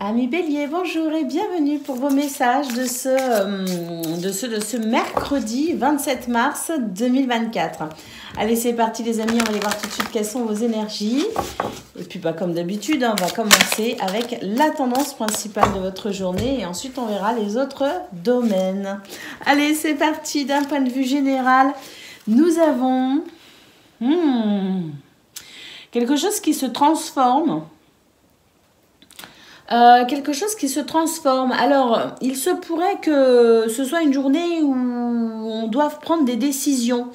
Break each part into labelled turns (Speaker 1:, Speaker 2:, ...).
Speaker 1: Amis Bélier, bonjour et bienvenue pour vos messages de ce mercredi 27 mars 2024. Allez, c'est parti les amis, on va aller voir tout de suite quelles sont vos énergies. Et puis comme d'habitude, on va commencer avec la tendance principale de votre journée et ensuite on verra les autres domaines. Allez, c'est parti. D'un point de vue général, nous avons quelque chose qui se transforme. Quelque chose qui se transforme. Alors, il se pourrait que ce soit une journée où on doive prendre des décisions.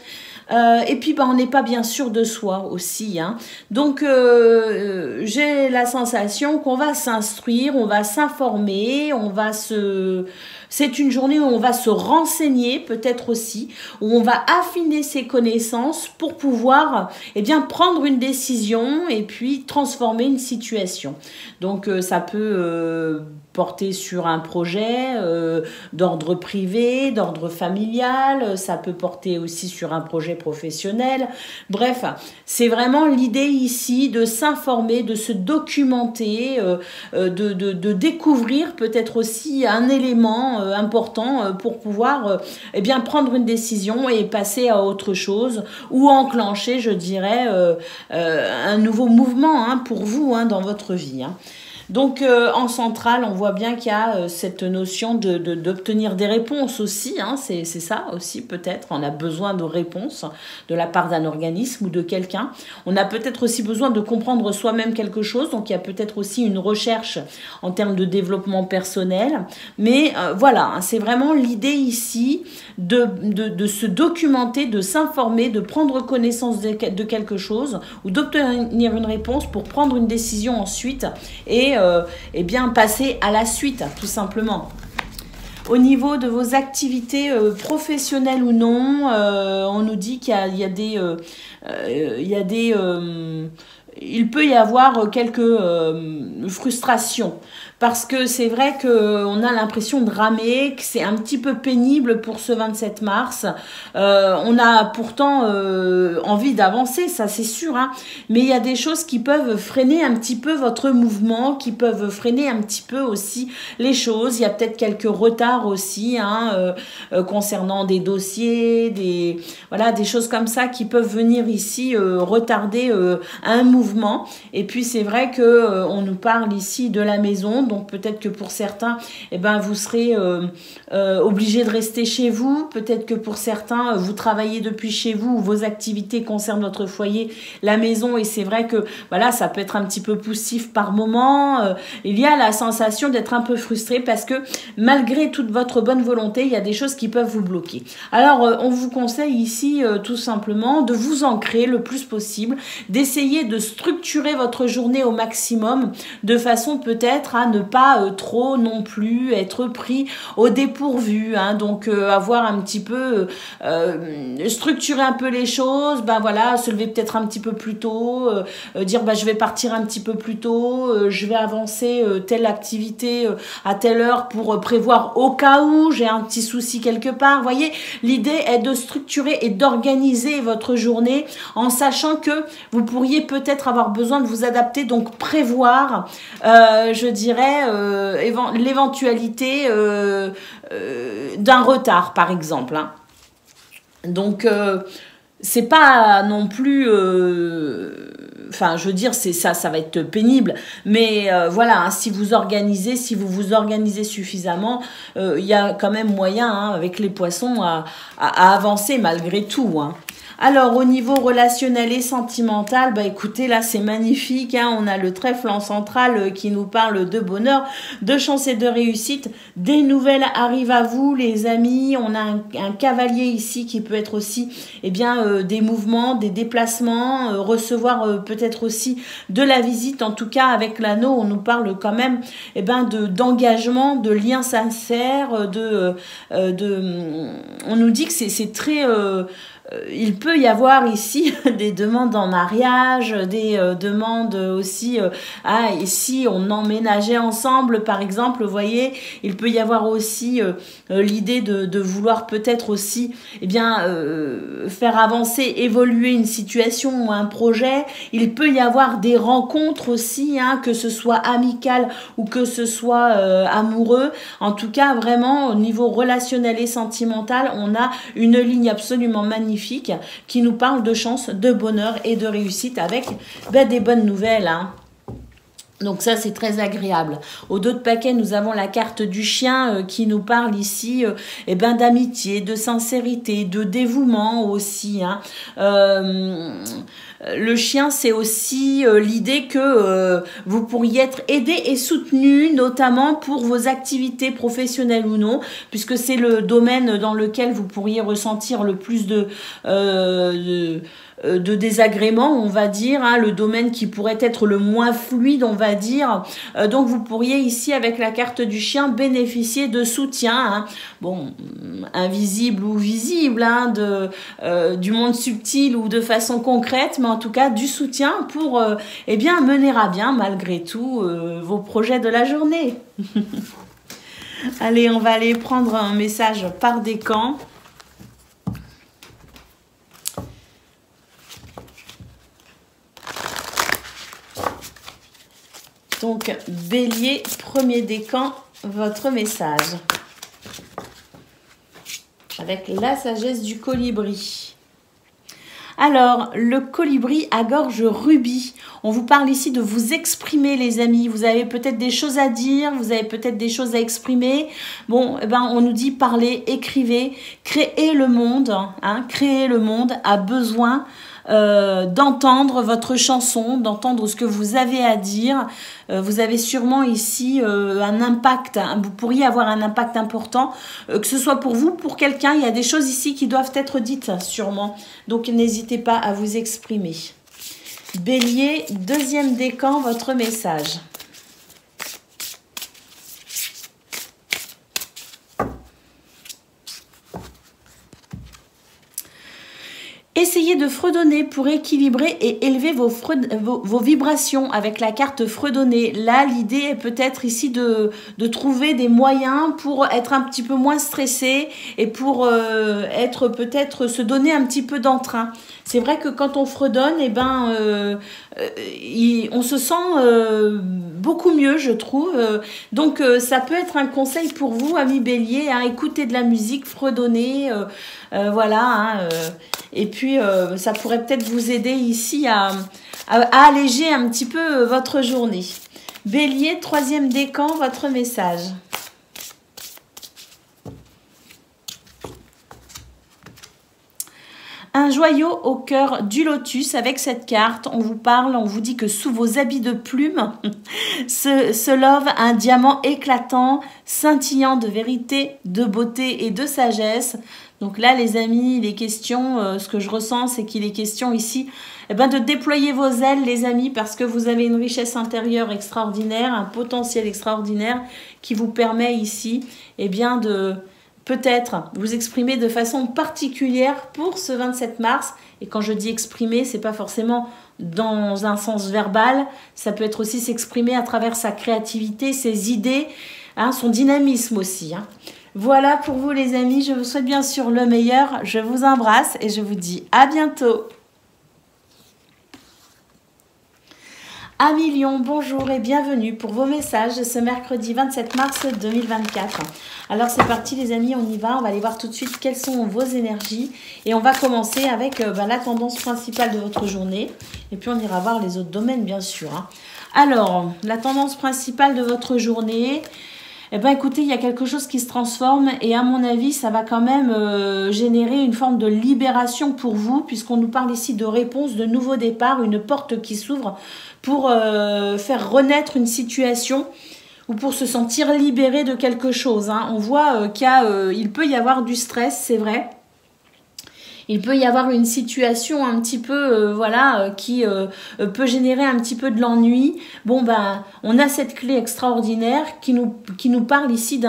Speaker 1: Et puis, on n'est pas bien sûr de soi aussi. Hein. Donc, j'ai la sensation qu'on va s'instruire, on va s'informer, c'est une journée où on va se renseigner peut-être aussi, où on va affiner ses connaissances pour pouvoir prendre une décision et puis transformer une situation. Donc ça peut porter sur un projet d'ordre privé, d'ordre familial, ça peut porter aussi sur un projet professionnel. Bref, c'est vraiment l'idée ici de s'informer, de se documenter, de découvrir peut-être aussi un élément important pour pouvoir prendre une décision et passer à autre chose ou enclencher, je dirais, un nouveau mouvement pour vous dans votre vie. Donc, en centrale, on voit bien qu'il y a cette notion d'obtenir des réponses aussi. C'est ça aussi, peut-être. On a besoin de réponses de la part d'un organisme ou de quelqu'un. On a peut-être aussi besoin de comprendre soi-même quelque chose. Donc, il y a peut-être aussi une recherche en termes de développement personnel. Mais voilà, c'est vraiment l'idée ici de se documenter, de s'informer, de prendre connaissance de quelque chose ou d'obtenir une réponse pour prendre une décision ensuite et passer à la suite, tout simplement. Au niveau de vos activités professionnelles ou non, on nous dit qu'il y a des il peut y avoir quelques frustrations parce que c'est vrai qu'on a l'impression de ramer, que c'est un petit peu pénible pour ce 27 mars. On a pourtant envie d'avancer, ça c'est sûr, mais il y a des choses qui peuvent freiner un petit peu votre mouvement, qui peuvent freiner un petit peu aussi les choses. Il y a peut-être quelques retards aussi concernant des dossiers, des choses comme ça qui peuvent venir ici retarder un mouvement. Et puis c'est vrai que on nous parle ici de la maison, donc peut-être que pour certains vous serez obligé de rester chez vous, peut-être que pour certains vous travaillez depuis chez vous ou vos activités concernent votre foyer, la maison, et c'est vrai que ça peut être un petit peu poussif par moment. Il y a la sensation d'être un peu frustré parce que malgré toute votre bonne volonté, il y a des choses qui peuvent vous bloquer. Alors on vous conseille ici tout simplement de vous ancrer le plus possible, d'essayer de structurer votre journée au maximum de façon peut-être à ne pas trop non plus être pris au dépourvu. Donc avoir un petit peu structurer un peu les choses, se lever peut-être un petit peu plus tôt, dire je vais partir un petit peu plus tôt, je vais avancer telle activité à telle heure pour prévoir au cas où j'ai un petit souci quelque part. Vous voyez, l'idée est de structurer et d'organiser votre journée en sachant que vous pourriez peut-être avoir besoin de vous adapter, donc prévoir, je dirais, l'éventualité d'un retard, par exemple. Donc, c'est pas non plus... je veux dire, ça va être pénible, mais si vous vous organisez suffisamment, il y a quand même moyen, avec les poissons, à avancer malgré tout, Alors, au niveau relationnel et sentimental, écoutez, là, c'est magnifique. On a le trèfle en centrale qui nous parle de bonheur, de chance et de réussite. Des nouvelles arrivent à vous, les amis. On a un cavalier ici qui peut être aussi des mouvements, des déplacements, recevoir peut-être aussi de la visite. En tout cas, avec l'anneau, on nous parle quand même d'engagement, de liens sincères, on nous dit que c'est très... il peut y avoir ici des demandes en mariage, des demandes aussi, et si on emménageait ensemble, par exemple, vous voyez, il peut y avoir aussi l'idée de vouloir peut-être aussi, eh bien, faire avancer, évoluer une situation ou un projet. Il peut y avoir des rencontres aussi, hein, que ce soit amical ou que ce soit amoureux. En tout cas, vraiment, au niveau relationnel et sentimental, on a une ligne absolument magnifique qui nous parle de chance, de bonheur et de réussite avec des bonnes nouvelles. Hein. Donc ça, c'est très agréable. Au dos de paquet, nous avons la carte du chien qui nous parle ici d'amitié, de sincérité, de dévouement aussi. Hein. Le chien, c'est aussi l'idée que vous pourriez être aidé et soutenu, notamment pour vos activités professionnelles ou non, puisque c'est le domaine dans lequel vous pourriez ressentir le plus de désagréments, on va dire, hein, le domaine qui pourrait être le moins fluide, on va dire. Donc vous pourriez ici, avec la carte du chien, bénéficier de soutien, hein, bon, invisible ou visible, hein, du monde subtil ou de façon concrète, mais en tout cas du soutien pour mener à bien, malgré tout, vos projets de la journée. Allez, on va aller prendre un message par décan. Donc, Bélier, premier décan, votre message. Avec la sagesse du colibri. Alors, le colibri à gorge rubis. On vous parle ici de vous exprimer, les amis. Vous avez peut-être des choses à dire, vous avez peut-être des choses à exprimer. Bon, on nous dit parler, écrivez, créer le monde. Hein, créer le monde a besoin d'entendre votre chanson, d'entendre ce que vous avez à dire. Vous avez sûrement ici un impact, hein, vous pourriez avoir un impact important, que ce soit pour vous, pour quelqu'un. Il y a des choses ici qui doivent être dites, sûrement. Donc, n'hésitez pas à vous exprimer. Bélier, deuxième décan, votre message. Essayez de fredonner pour équilibrer et élever vos vibrations avec la carte fredonner. Là, l'idée est peut-être ici de trouver des moyens pour être un petit peu moins stressé et pour être peut-être se donner un petit peu d'entrain. C'est vrai que quand on fredonne, on se sent beaucoup mieux, je trouve. Donc, ça peut être un conseil pour vous, amis Bélier, hein, écoutez de la musique, fredonner, voilà. Hein, et puis, ça pourrait peut-être vous aider ici à alléger un petit peu votre journée. Bélier, troisième décan, votre message. Un joyau au cœur du lotus. Avec cette carte, on vous parle, on vous dit que sous vos habits de plumes se love un diamant éclatant, scintillant de vérité, de beauté et de sagesse. Donc là, les amis, les questions, ce que je ressens, c'est qu'il est question ici de déployer vos ailes, les amis, parce que vous avez une richesse intérieure extraordinaire, un potentiel extraordinaire qui vous permet ici de peut-être vous exprimer de façon particulière pour ce 27 mars. Et quand je dis exprimer, c'est pas forcément dans un sens verbal, ça peut être aussi s'exprimer à travers sa créativité, ses idées, hein, son dynamisme aussi. Hein. Voilà pour vous les amis, je vous souhaite bien sûr le meilleur, je vous embrasse et je vous dis à bientôt. Amis Lion, bonjour et bienvenue pour vos messages ce mercredi 27 mars 2024. Alors c'est parti les amis, on y va, on va aller voir tout de suite quelles sont vos énergies et on va commencer avec la tendance principale de votre journée et puis on ira voir les autres domaines bien sûr. Hein. Alors, la tendance principale de votre journée, écoutez, il y a quelque chose qui se transforme et à mon avis, ça va quand même générer une forme de libération pour vous puisqu'on nous parle ici de réponse, de nouveau départ, une porte qui s'ouvre pour faire renaître une situation ou pour se sentir libéré de quelque chose. Hein. On voit qu'il peut y avoir du stress, c'est vrai. Il peut y avoir une situation un petit peu, voilà, qui peut générer un petit peu de l'ennui. Bon, ben, on a cette clé extraordinaire qui nous parle ici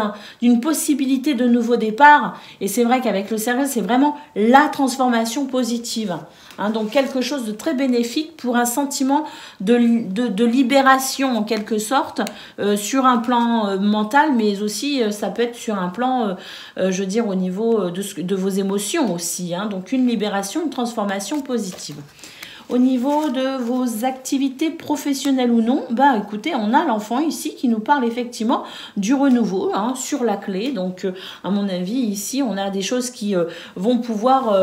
Speaker 1: d'une possibilité de nouveau départ. Et c'est vrai qu'avec le cercle, c'est vraiment la transformation positive. Hein, donc quelque chose de très bénéfique pour un sentiment de libération en quelque sorte sur un plan mental, mais aussi ça peut être sur un plan, je veux dire, au niveau de vos émotions aussi. Hein, donc une libération, une transformation positive. Au niveau de vos activités professionnelles ou non, bah écoutez, on a l'enfant ici qui nous parle effectivement du renouveau hein, sur la clé. Donc, à mon avis, ici, on a des choses qui vont pouvoir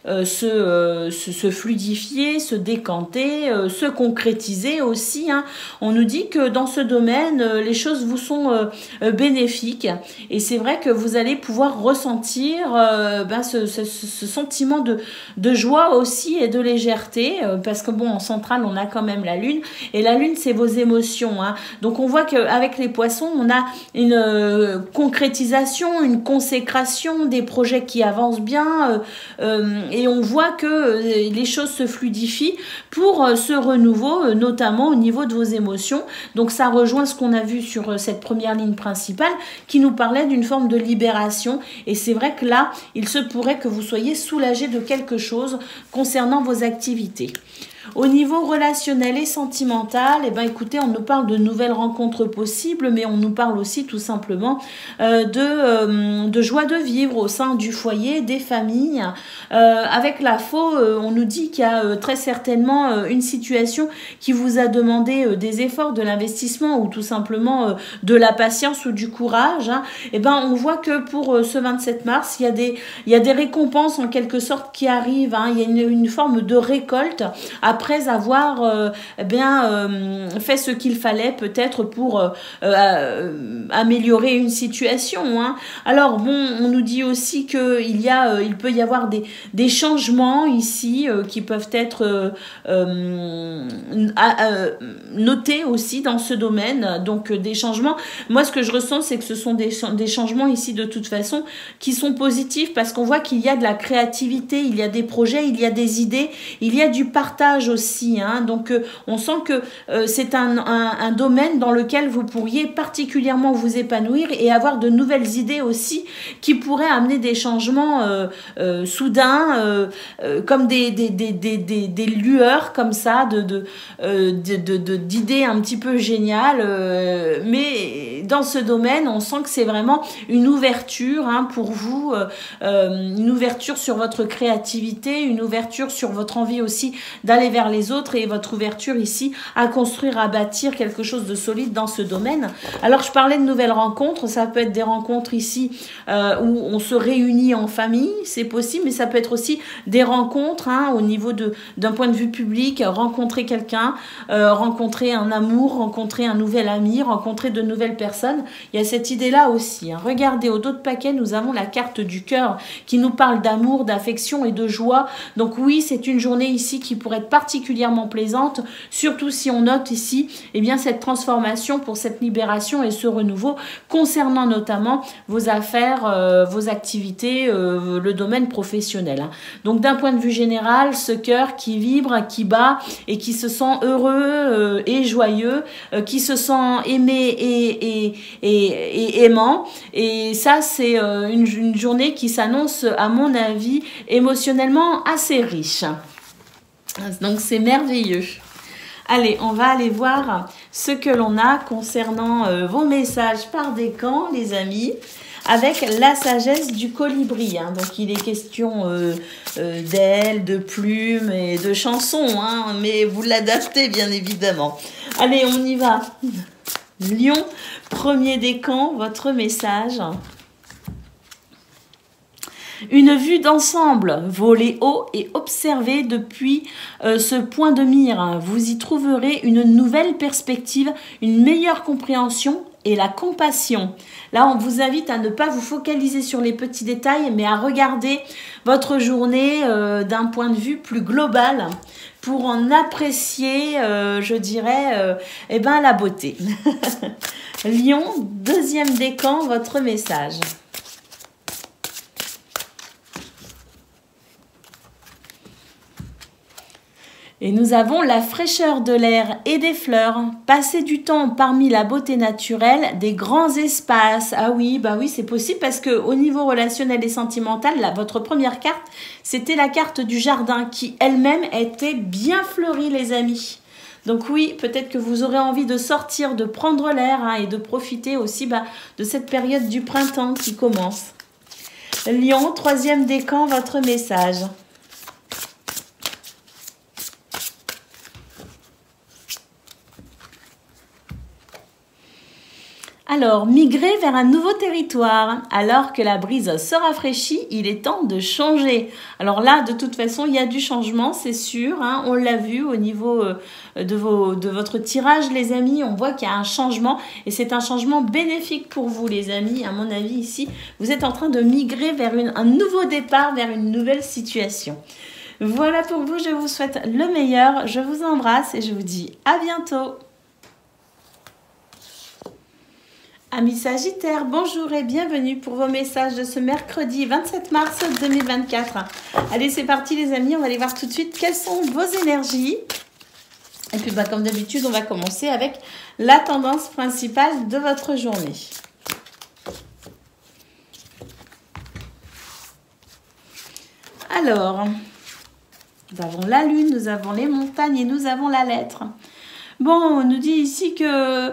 Speaker 1: se fluidifier, se décanter, se concrétiser aussi. Hein. On nous dit que dans ce domaine, les choses vous sont bénéfiques. Et c'est vrai que vous allez pouvoir ressentir ce sentiment de joie aussi et de légèreté. Parce que bon, en centrale, on a quand même la lune. Et la lune, c'est vos émotions. Hein. Donc, on voit qu'avec les poissons, on a une concrétisation, une consécration, des projets qui avancent bien. Et on voit que les choses se fluidifient pour ce renouveau, notamment au niveau de vos émotions. Donc, ça rejoint ce qu'on a vu sur cette première ligne principale qui nous parlait d'une forme de libération. Et c'est vrai que là, il se pourrait que vous soyez soulagé de quelque chose concernant vos activités. Au niveau relationnel et sentimental, eh ben, écoutez, on nous parle de nouvelles rencontres possibles, mais on nous parle aussi tout simplement de joie de vivre au sein du foyer, des familles. Avec la faux, on nous dit qu'il y a très certainement une situation qui vous a demandé des efforts, de l'investissement ou tout simplement de la patience ou du courage. Hein. Eh ben, on voit que pour ce 27 mars, il y a des récompenses en quelque sorte qui arrivent. Hein. Il y a une forme de récolte après avoir fait ce qu'il fallait peut-être pour améliorer une situation. Hein. Alors bon, on nous dit aussi qu'il peut y avoir des changements ici qui peuvent être notés aussi dans ce domaine. Donc des changements. Moi, ce que je ressens, c'est que ce sont des changements ici de toute façon qui sont positifs parce qu'on voit qu'il y a de la créativité, il y a des projets, il y a des idées, il y a du partage aussi. Hein. Donc, on sent que c'est un domaine dans lequel vous pourriez particulièrement vous épanouir et avoir de nouvelles idées aussi qui pourraient amener des changements soudains, comme des lueurs comme ça, d'idées un petit peu géniales. Mais dans ce domaine, on sent que c'est vraiment une ouverture hein, pour vous, une ouverture sur votre créativité, une ouverture sur votre envie aussi d'aller vers les autres et votre ouverture ici à construire, à bâtir quelque chose de solide dans ce domaine. Alors, je parlais de nouvelles rencontres. Ça peut être des rencontres ici où on se réunit en famille, c'est possible, mais ça peut être aussi des rencontres hein, au niveau d'un point de vue public, rencontrer quelqu'un, rencontrer un amour, rencontrer un nouvel ami, rencontrer de nouvelles personnes. Il y a cette idée-là aussi. Hein. Regardez, au dos de paquet, nous avons la carte du cœur qui nous parle d'amour, d'affection et de joie. Donc oui, c'est une journée ici qui pourrait être particulièrement plaisante, surtout si on note ici eh bien, cette transformation pour cette libération et ce renouveau concernant notamment vos affaires, vos activités, le domaine professionnel. Hein. Donc d'un point de vue général, ce cœur qui vibre, qui bat et qui se sent heureux et joyeux, qui se sent aimé et aimant. Et ça, c'est une journée qui s'annonce, à mon avis, émotionnellement assez riche. Donc c'est merveilleux. Allez, on va aller voir ce que l'on a concernant vos messages par décan, les amis, avec la sagesse du colibri. Hein. Donc il est question d'ailes, de plumes et de chansons, hein, mais vous l'adaptez bien évidemment. Allez, on y va. Lion, premier décan, votre message. Une vue d'ensemble, volez haut et observez depuis ce point de mire. Vous y trouverez une nouvelle perspective, une meilleure compréhension et la compassion. Là, on vous invite à ne pas vous focaliser sur les petits détails, mais à regarder votre journée d'un point de vue plus global pour en apprécier, je dirais, la beauté. Lion, deuxième décan, votre message. Et nous avons la fraîcheur de l'air et des fleurs, passer du temps parmi la beauté naturelle, des grands espaces. Ah oui, bah oui, c'est possible parce que au niveau relationnel et sentimental, là, votre première carte, c'était la carte du jardin qui elle-même était bien fleurie, les amis. Donc oui, peut-être que vous aurez envie de sortir, de prendre l'air et de profiter aussi de cette période du printemps qui commence. Lion, troisième décan, votre message. Alors, migrer vers un nouveau territoire. Alors que la brise se rafraîchit, il est temps de changer. Alors là, de toute façon, il y a du changement, c'est sûr. Hein, on l'a vu au niveau de votre tirage, les amis. On voit qu'il y a un changement et c'est un changement bénéfique pour vous, les amis. À mon avis, ici, vous êtes en train de migrer vers un nouveau départ, vers une nouvelle situation. Voilà pour vous, je vous souhaite le meilleur. Je vous embrasse et je vous dis à bientôt. Amis Sagittaires, bonjour et bienvenue pour vos messages de ce mercredi 27 mars 2024. Allez, c'est parti les amis, on va aller voir tout de suite quelles sont vos énergies. Et puis comme d'habitude, on va commencer avec la tendance principale de votre journée. Alors, nous avons la lune, nous avons les montagnes et nous avons la lettre. Bon, on nous dit ici que...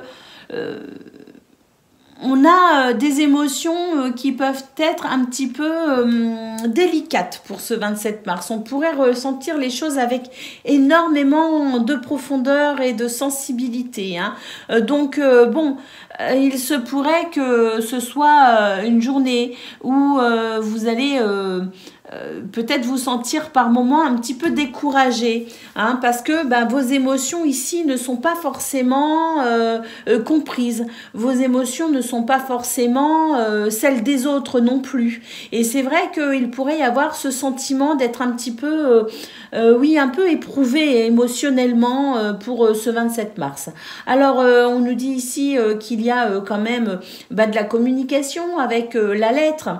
Speaker 1: on a des émotions qui peuvent être un petit peu délicates pour ce 27 mars. On pourrait ressentir les choses avec énormément de profondeur et de sensibilité. Hein. Donc, il se pourrait que ce soit une journée où vous allez... peut-être vous sentir par moments un petit peu découragé, hein, parce que vos émotions ici ne sont pas forcément comprises. Vos émotions ne sont pas forcément celles des autres non plus. Et c'est vrai qu'il pourrait y avoir ce sentiment d'être un petit peu, un peu éprouvé émotionnellement pour ce 27 mars. Alors, on nous dit ici qu'il y a quand même de la communication avec la lettre.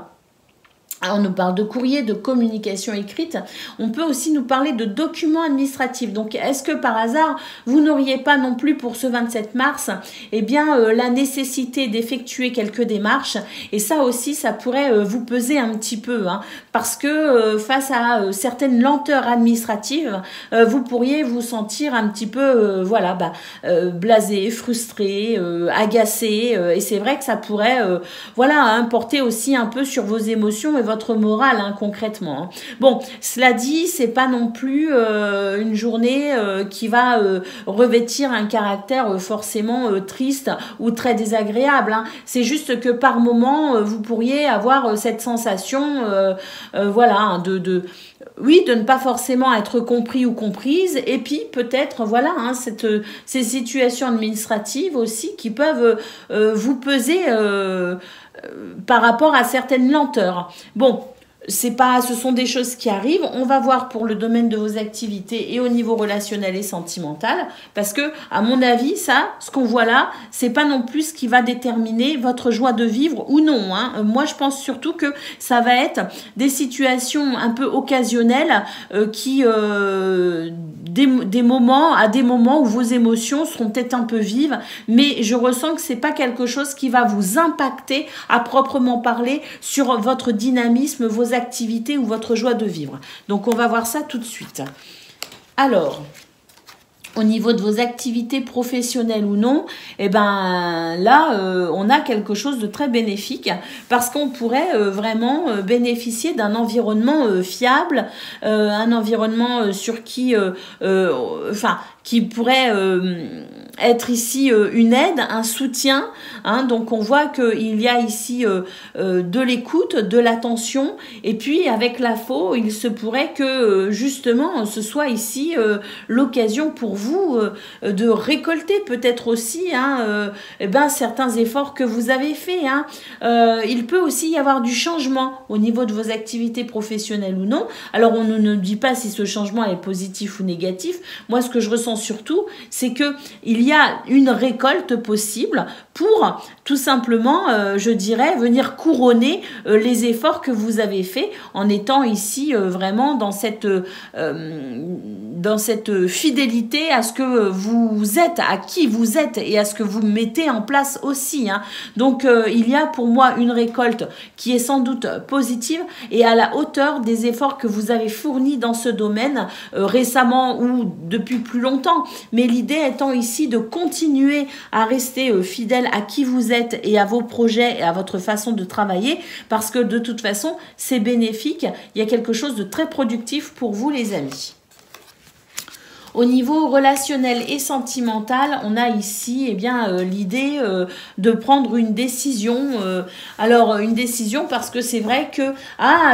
Speaker 1: On nous parle de courrier, de communication écrite. On peut aussi nous parler de documents administratifs. Donc, est-ce que par hasard, vous n'auriez pas non plus pour ce 27 mars, la nécessité d'effectuer quelques démarches? Et ça aussi, ça pourrait vous peser un petit peu, hein, parce que face à certaines lenteurs administratives, vous pourriez vous sentir un petit peu, blasé, frustré, agacé. Et c'est vrai que ça pourrait, porter aussi un peu sur vos émotions et votre morale, hein, concrètement. Hein. Bon, cela dit, c'est pas non plus une journée qui va revêtir un caractère forcément triste ou très désagréable. Hein. C'est juste que par moment, vous pourriez avoir cette sensation, de ne pas forcément être compris ou comprise, et puis peut-être, ces situations administratives aussi qui peuvent vous peser par rapport à certaines lenteurs. Bon, ce sont des choses qui arrivent. On va voir pour le domaine de vos activités et au niveau relationnel et sentimental, parce que, à mon avis, ce qu'on voit là, c'est pas non plus ce qui va déterminer votre joie de vivre ou non. Hein. Moi, je pense surtout que ça va être des situations un peu occasionnelles des moments où vos émotions seront peut-être un peu vives, mais je ressens que c'est pas quelque chose qui va vous impacter à proprement parler sur votre dynamisme, vos activités ou votre joie de vivre. Donc, on va voir ça tout de suite. Alors, au niveau de vos activités professionnelles ou non, on a quelque chose de très bénéfique parce qu'on pourrait vraiment bénéficier d'un environnement fiable, un environnement sur qui pourrait être ici une aide, un soutien. Hein, donc, on voit qu'il y a ici de l'écoute, de l'attention. Et puis, avec la faux, il se pourrait que, justement, ce soit ici l'occasion pour vous de récolter peut-être aussi certains efforts que vous avez faits. Hein. Il peut aussi y avoir du changement au niveau de vos activités professionnelles ou non. Alors, on ne dit pas si ce changement est positif ou négatif. Moi, ce que je ressens surtout, c'est qu'il y a une récolte possible pour tout simplement, je dirais, venir couronner les efforts que vous avez faits en étant ici vraiment dans cette fidélité à ce que vous êtes, à qui vous êtes et à ce que vous mettez en place aussi. Hein. Donc, il y a pour moi une récolte qui est sans doute positive et à la hauteur des efforts que vous avez fournis dans ce domaine récemment ou depuis plus longtemps. Mais l'idée étant ici de continuer à rester fidèle à qui vous êtes et à vos projets et à votre façon de travailler parce que de toute façon, c'est bénéfique. Il y a quelque chose de très productif pour vous, les amis. Au niveau relationnel et sentimental, on a ici l'idée de prendre une décision. Alors, une décision parce que c'est vrai que,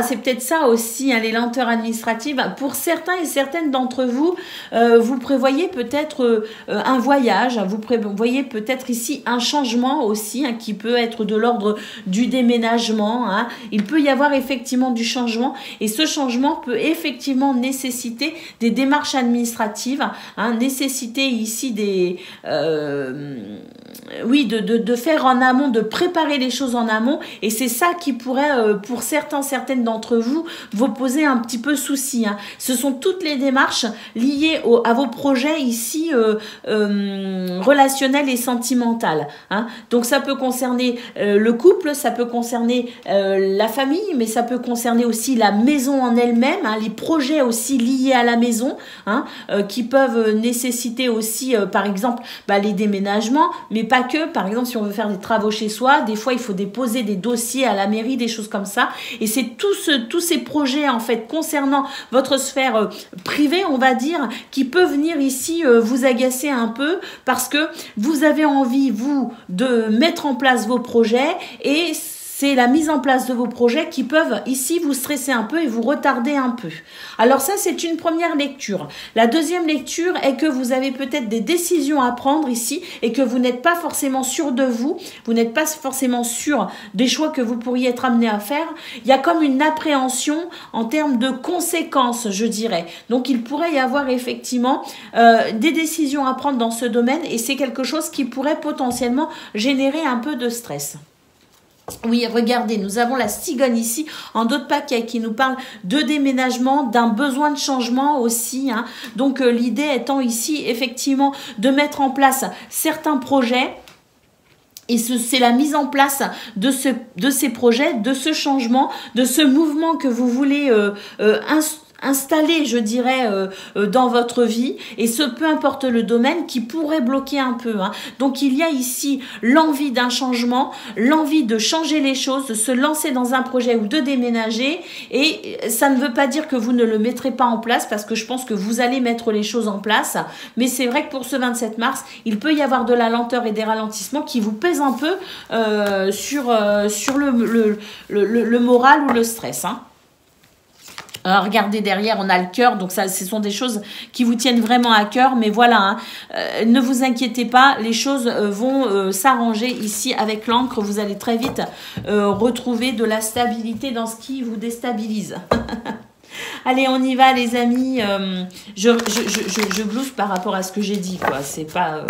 Speaker 1: c'est peut-être ça aussi, hein, les lenteurs administratives. Pour certains et certaines d'entre vous, vous prévoyez peut-être un voyage, vous prévoyez peut-être ici un changement aussi, hein, qui peut être de l'ordre du déménagement. Hein. Il peut y avoir effectivement du changement et ce changement peut effectivement nécessiter des démarches administratives. Nécessiter ici de faire en amont, de préparer les choses en amont et c'est ça qui pourrait pour certaines d'entre vous poser un petit peu souci. Hein. Ce sont toutes les démarches liées à vos projets ici relationnels et sentimentaux. Hein. Donc ça peut concerner le couple, ça peut concerner la famille, mais ça peut concerner aussi la maison en elle-même, hein, les projets aussi liés à la maison, hein, qui peuvent nécessiter aussi, par exemple, les déménagements, mais pas que. Par exemple, si on veut faire des travaux chez soi, des fois, il faut déposer des dossiers à la mairie, des choses comme ça. Et c'est tous ces projets, en fait, concernant votre sphère privée, on va dire, qui peuvent venir ici vous agacer un peu parce que vous avez envie, vous, de mettre en place vos projets et c'est la mise en place de vos projets qui peuvent ici vous stresser un peu et vous retarder un peu. Alors ça, c'est une première lecture. La deuxième lecture est que vous avez peut-être des décisions à prendre ici et que vous n'êtes pas forcément sûr de vous, vous n'êtes pas forcément sûr des choix que vous pourriez être amené à faire. Il y a comme une appréhension en termes de conséquences, je dirais. Donc, il pourrait y avoir effectivement des décisions à prendre dans ce domaine et c'est quelque chose qui pourrait potentiellement générer un peu de stress. Oui, regardez, nous avons la cigogne ici en d'autres paquets qui nous parle de déménagement, d'un besoin de changement aussi. Hein. Donc, l'idée étant ici, effectivement, de mettre en place certains projets. Et c'est la mise en place de ces projets, de ce changement, de ce mouvement que vous voulez installé, je dirais, dans votre vie, et ce, peu importe le domaine, qui pourrait bloquer un peu. Hein. Donc, il y a ici l'envie d'un changement, l'envie de changer les choses, de se lancer dans un projet ou de déménager, et ça ne veut pas dire que vous ne le mettrez pas en place, parce que je pense que vous allez mettre les choses en place, mais c'est vrai que pour ce 27 mars, il peut y avoir de la lenteur et des ralentissements qui vous pèsent un peu sur le moral ou le stress, hein. Alors, regardez derrière, on a le cœur, donc ça, ce sont des choses qui vous tiennent vraiment à cœur, mais voilà, hein, ne vous inquiétez pas, les choses vont s'arranger ici avec l'encre, vous allez très vite retrouver de la stabilité dans ce qui vous déstabilise. Allez, on y va, les amis. Je glousse par rapport à ce que j'ai dit, quoi. C'est pas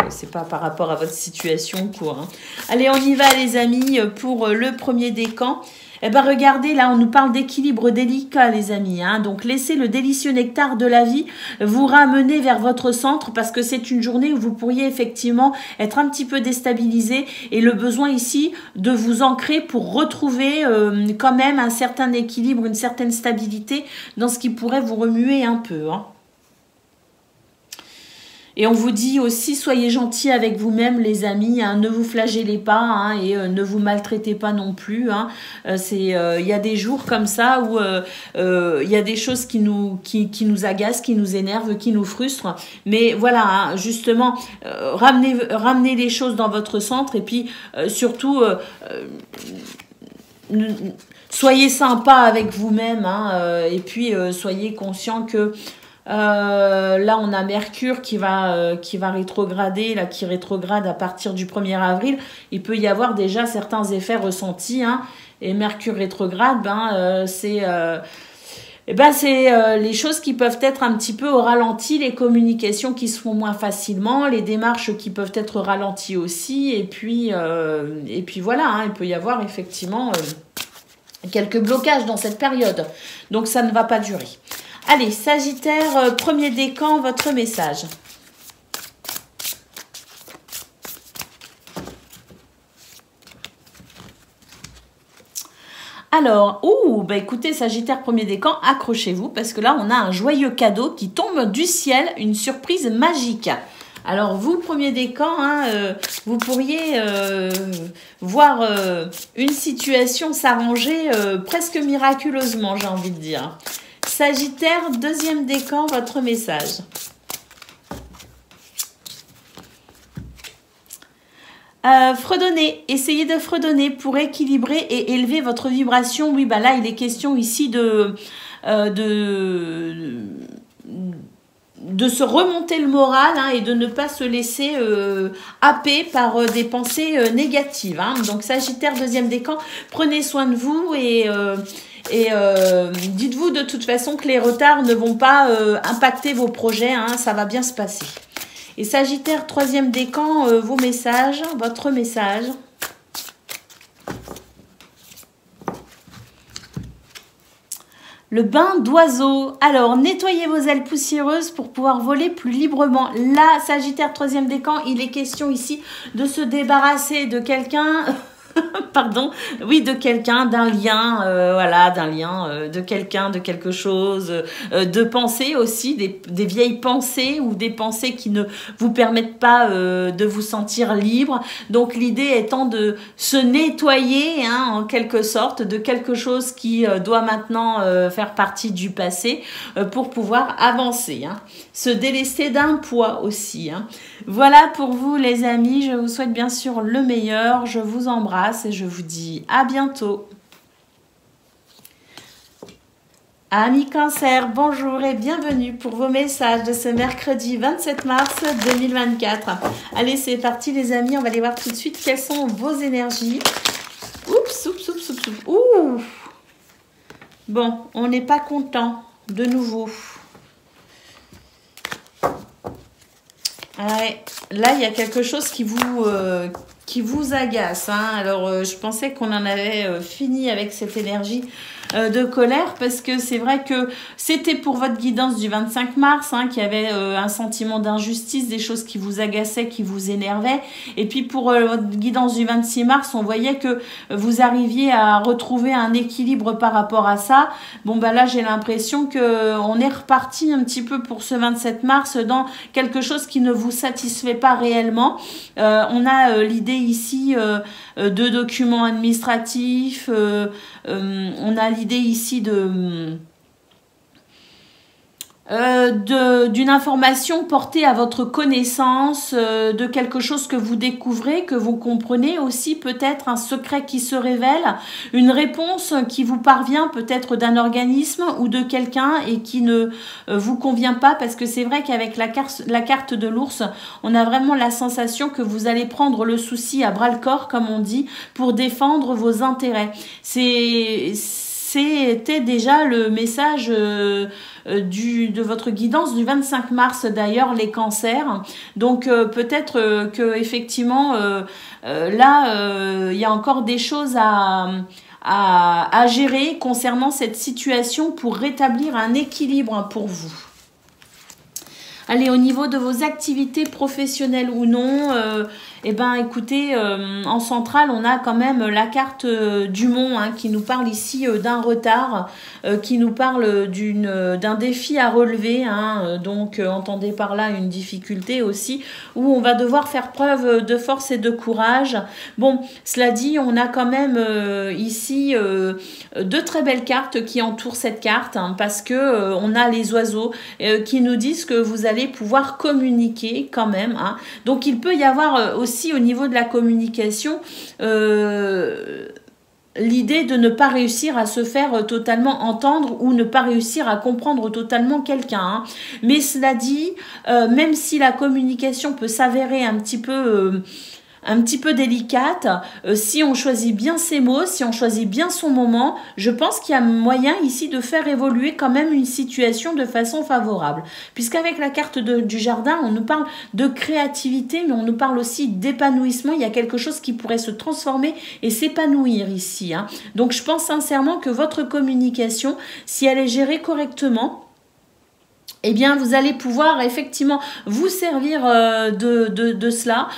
Speaker 1: par rapport à votre situation, quoi. Hein. Allez, on y va, les amis, pour le premier décan. Eh bien, regardez, là, on nous parle d'équilibre délicat, les amis. Hein. Donc, laissez le délicieux nectar de la vie vous ramener vers votre centre parce que c'est une journée où vous pourriez effectivement être un petit peu déstabilisé et le besoin ici de vous ancrer pour retrouver quand même un certain équilibre, une certaine stabilité dans ce qui pourrait vous remuer un peu, hein. Et on vous dit aussi, soyez gentils avec vous-même, les amis, hein, ne vous flagellez pas, hein, et ne vous maltraitez pas non plus. Hein. Il y a des jours comme ça où il y a des choses qui nous agacent, qui nous énervent, qui nous frustrent. Mais voilà, hein, justement, ramenez les choses dans votre centre et puis surtout... soyez sympa avec vous-même, hein, et puis soyez conscient que là on a Mercure qui va rétrograder, là, qui rétrograde à partir du 1er avril. Il peut y avoir déjà certains effets ressentis, hein, et Mercure rétrograde, c'est Eh ben, c'est les choses qui peuvent être un petit peu au ralenti, les communications qui se font moins facilement, les démarches qui peuvent être ralenties aussi. Et puis voilà, hein, il peut y avoir effectivement quelques blocages dans cette période. Donc ça ne va pas durer. Allez, Sagittaire, premier décan, votre message. Alors, bah écoutez, Sagittaire premier décan, accrochez-vous parce que là, on a un joyeux cadeau qui tombe du ciel, une surprise magique. Alors, vous, premier décan, hein, vous pourriez voir une situation s'arranger presque miraculeusement, j'ai envie de dire. Sagittaire, deuxième décan, votre message. Fredonner, essayez de fredonner pour équilibrer et élever votre vibration. Oui, bah là, il est question ici de se remonter le moral, hein, et de ne pas se laisser happer par des pensées négatives. Hein. Donc, Sagittaire, deuxième décan, prenez soin de vous et dites-vous de toute façon que les retards ne vont pas impacter vos projets. Hein, ça va bien se passer. Et Sagittaire, troisième décan, vos messages, votre message. Le bain d'oiseau. Alors, nettoyez vos ailes poussiéreuses pour pouvoir voler plus librement. Là, Sagittaire, troisième décan, il est question ici de se débarrasser de quelqu'un... Pardon, oui, de quelqu'un, d'un lien, voilà, d'un lien, de quelqu'un, de quelque chose, de pensées aussi, des vieilles pensées ou des pensées qui ne vous permettent pas de vous sentir libre. Donc l'idée étant de se nettoyer, hein, en quelque sorte, de quelque chose qui doit maintenant faire partie du passé pour pouvoir avancer, hein. Se délester d'un poids aussi, hein. Voilà pour vous les amis, je vous souhaite bien sûr le meilleur, je vous embrasse et je vous dis à bientôt. Amis Cancer, bonjour et bienvenue pour vos messages de ce mercredi 27 mars 2024. Allez, c'est parti les amis, on va aller voir tout de suite quelles sont vos énergies. Oups, oups, oups, oups, oups. Ouh. Bon, on n'est pas content de nouveau. Ouais, là, il y a quelque chose qui vous agace. Hein. Alors, je pensais qu'on en avait fini avec cette énergie de colère parce que c'est vrai que c'était pour votre guidance du 25 mars, hein, qu'il y avait un sentiment d'injustice, des choses qui vous agaçaient, qui vous énervaient. Et puis pour votre guidance du 26 mars, on voyait que vous arriviez à retrouver un équilibre par rapport à ça. Bon, bah là, j'ai l'impression que on est reparti un petit peu pour ce 27 mars dans quelque chose qui ne vous satisfait pas réellement. On a l'idée ici de documents administratifs, on a l'idée ici d'une information portée à votre connaissance, de quelque chose que vous découvrez, que vous comprenez aussi, peut-être un secret qui se révèle, une réponse qui vous parvient peut-être d'un organisme ou de quelqu'un et qui ne vous convient pas, parce que c'est vrai qu'avec la carte de l'ours, on a vraiment la sensation que vous allez prendre le souci à bras-le-corps, comme on dit, pour défendre vos intérêts. C'était déjà le message de votre guidance du 25 mars d'ailleurs, les cancers. Donc peut-être que effectivement là il y a encore des choses à gérer concernant cette situation pour rétablir un équilibre pour vous. Allez, au niveau de vos activités professionnelles ou non, eh ben, écoutez, en centrale, on a quand même la carte du Mont, hein, qui nous parle ici d'un retard, qui nous parle d'un défi à relever, hein, donc entendez par là une difficulté aussi, où on va devoir faire preuve de force et de courage. Bon, cela dit, on a quand même ici de très belles cartes qui entourent cette carte, hein, parce que on a les oiseaux qui nous disent que vous allez pouvoir communiquer quand même, hein. Donc il peut y avoir aussi au niveau de la communication l'idée de ne pas réussir à se faire totalement entendre ou ne pas réussir à comprendre totalement quelqu'un, hein. Mais cela dit, même si la communication peut s'avérer un petit peu un petit peu délicate. Si on choisit bien ses mots, si on choisit bien son moment, je pense qu'il y a moyen ici de faire évoluer quand même une situation de façon favorable. Puisqu'avec la carte du jardin, on nous parle de créativité, mais on nous parle aussi d'épanouissement. Il y a quelque chose qui pourrait se transformer et s'épanouir ici, hein. Donc je pense sincèrement que votre communication, si elle est gérée correctement, eh bien, vous allez pouvoir effectivement vous servir de cela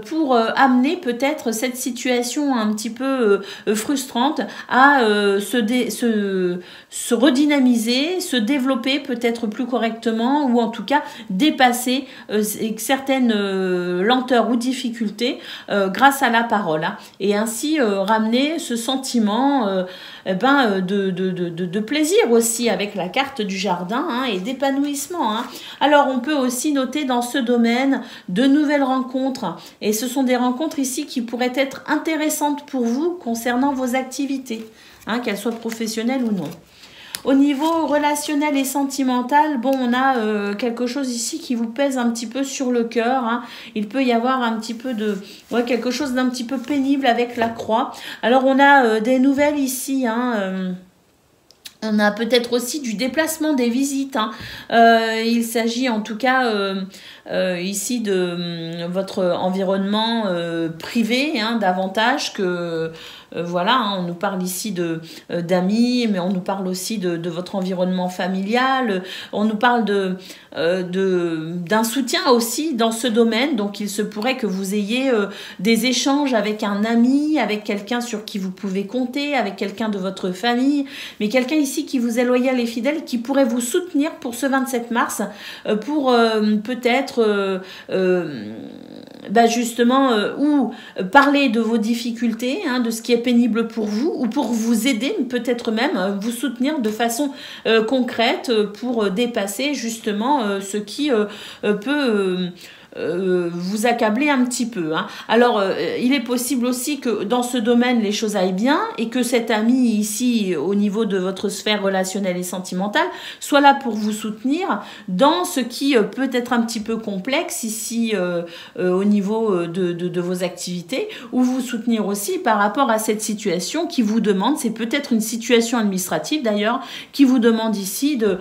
Speaker 1: pour amener peut-être cette situation un petit peu frustrante à se redynamiser, se développer peut-être plus correctement ou en tout cas dépasser certaines lenteurs ou difficultés grâce à la parole, hein, et ainsi ramener ce sentiment de plaisir aussi avec la carte du jardin, hein, et d'épanouissement. Hein. Alors, on peut aussi noter dans ce domaine de nouvelles rencontres. Et ce sont des rencontres ici qui pourraient être intéressantes pour vous concernant vos activités, hein, qu'elles soient professionnelles ou non. Au niveau relationnel et sentimental, bon, on a quelque chose ici qui vous pèse un petit peu sur le cœur, hein. Il peut y avoir un petit peu de... Ouais, quelque chose d'un petit peu pénible avec la croix. Alors, on a des nouvelles ici, hein, on a peut-être aussi du déplacement des visites, hein. Il s'agit en tout cas ici de votre environnement privé, hein, davantage que... voilà, hein, on nous parle ici d'amis, mais on nous parle aussi de votre environnement familial. On nous parle d'un soutien aussi dans ce domaine. Donc, il se pourrait que vous ayez des échanges avec un ami, avec quelqu'un sur qui vous pouvez compter, avec quelqu'un de votre famille, mais quelqu'un ici qui vous est loyal et fidèle, qui pourrait vous soutenir pour ce 27 mars, pour peut-être... justement, ou parler de vos difficultés, hein, de ce qui est pénible pour vous, ou pour vous aider, peut-être même vous soutenir de façon concrète pour dépasser justement ce qui peut... vous accabler un petit peu, hein. Alors, il est possible aussi que dans ce domaine, les choses aillent bien et que cet ami ici, au niveau de votre sphère relationnelle et sentimentale, soit là pour vous soutenir dans ce qui peut être un petit peu complexe ici au niveau de vos activités, ou vous soutenir aussi par rapport à cette situation qui vous demande, c'est peut-être une situation administrative d'ailleurs, qui vous demande ici de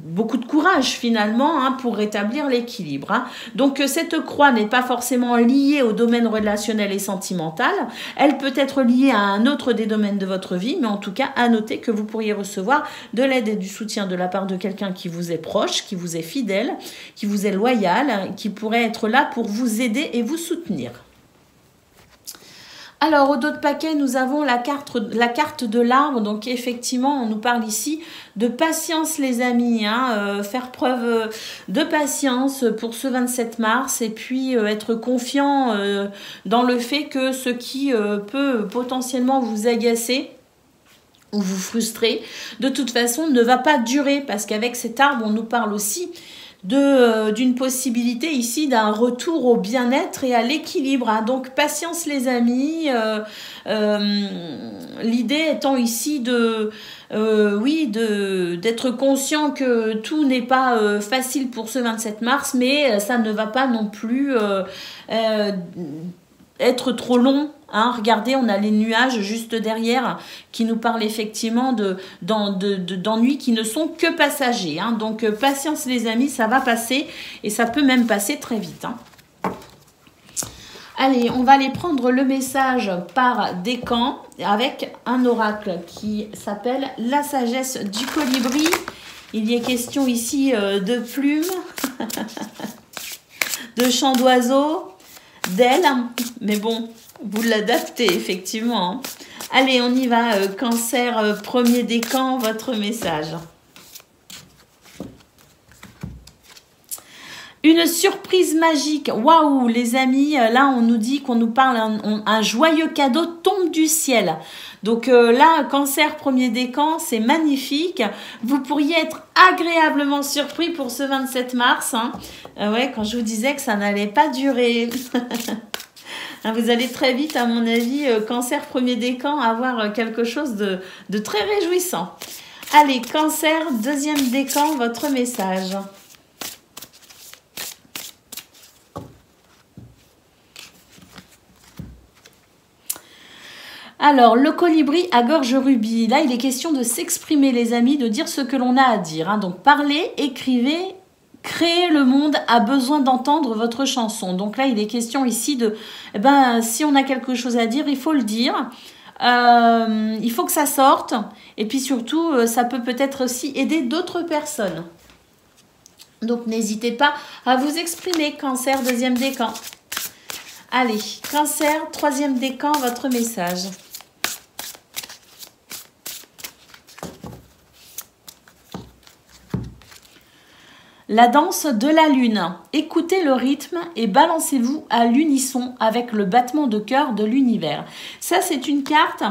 Speaker 1: beaucoup de courage finalement, hein, pour rétablir l'équilibre, hein. Donc cette croix n'est pas forcément liée au domaine relationnel et sentimental, elle peut être liée à un autre des domaines de votre vie, mais en tout cas à noter que vous pourriez recevoir de l'aide et du soutien de la part de quelqu'un qui vous est proche, qui vous est fidèle, qui vous est loyal, qui pourrait être là pour vous aider et vous soutenir. Alors, au dos de paquet, nous avons la carte de l'arbre. Donc, effectivement, on nous parle ici de patience, les amis, hein, faire preuve de patience pour ce 27 mars et puis être confiant dans le fait que ce qui peut potentiellement vous agacer ou vous frustrer, de toute façon, ne va pas durer, parce qu'avec cet arbre, on nous parle aussi d'une possibilité ici d'un retour au bien-être et à l'équilibre, hein. Donc patience les amis, l'idée étant ici d'être conscient que tout n'est pas facile pour ce 27 mars, mais ça ne va pas non plus être trop long, hein. Regardez, on a les nuages juste derrière qui nous parlent effectivement d'ennuis qui ne sont que passagers, hein. Donc, patience les amis, ça va passer et ça peut même passer très vite, hein. Allez, on va aller prendre le message par décan avec un oracle qui s'appelle la sagesse du colibri. Il y est question ici de plumes, de chants d'oiseaux, d'ailes, mais bon, vous l'adaptez effectivement, hein. Allez, on y va, Cancer, premier décan, votre message. Une surprise magique. Waouh, les amis, là, on nous dit qu'on nous parle, un joyeux cadeau tombe du ciel. Donc là, Cancer, premier décan, c'est magnifique. Vous pourriez être agréablement surpris pour ce 27 mars, hein. Ouais, quand je vous disais que ça n'allait pas durer. Vous allez très vite, à mon avis, Cancer, premier décan, avoir quelque chose de très réjouissant. Allez, Cancer, deuxième décan, votre message. Alors, le colibri à gorge rubis. Là, il est question de s'exprimer, les amis, de dire ce que l'on a à dire. Hein. Donc, parlez, écrivez, créez, le monde a besoin d'entendre votre chanson. Donc là, il est question ici de, si on a quelque chose à dire, il faut le dire. Il faut que ça sorte. Et puis surtout, ça peut peut-être aussi aider d'autres personnes. Donc, n'hésitez pas à vous exprimer. Cancer, deuxième décan. Allez, Cancer, troisième décan, votre message. La danse de la lune. Écoutez le rythme et balancez-vous à l'unisson avec le battement de cœur de l'univers. Ça, c'est une carte.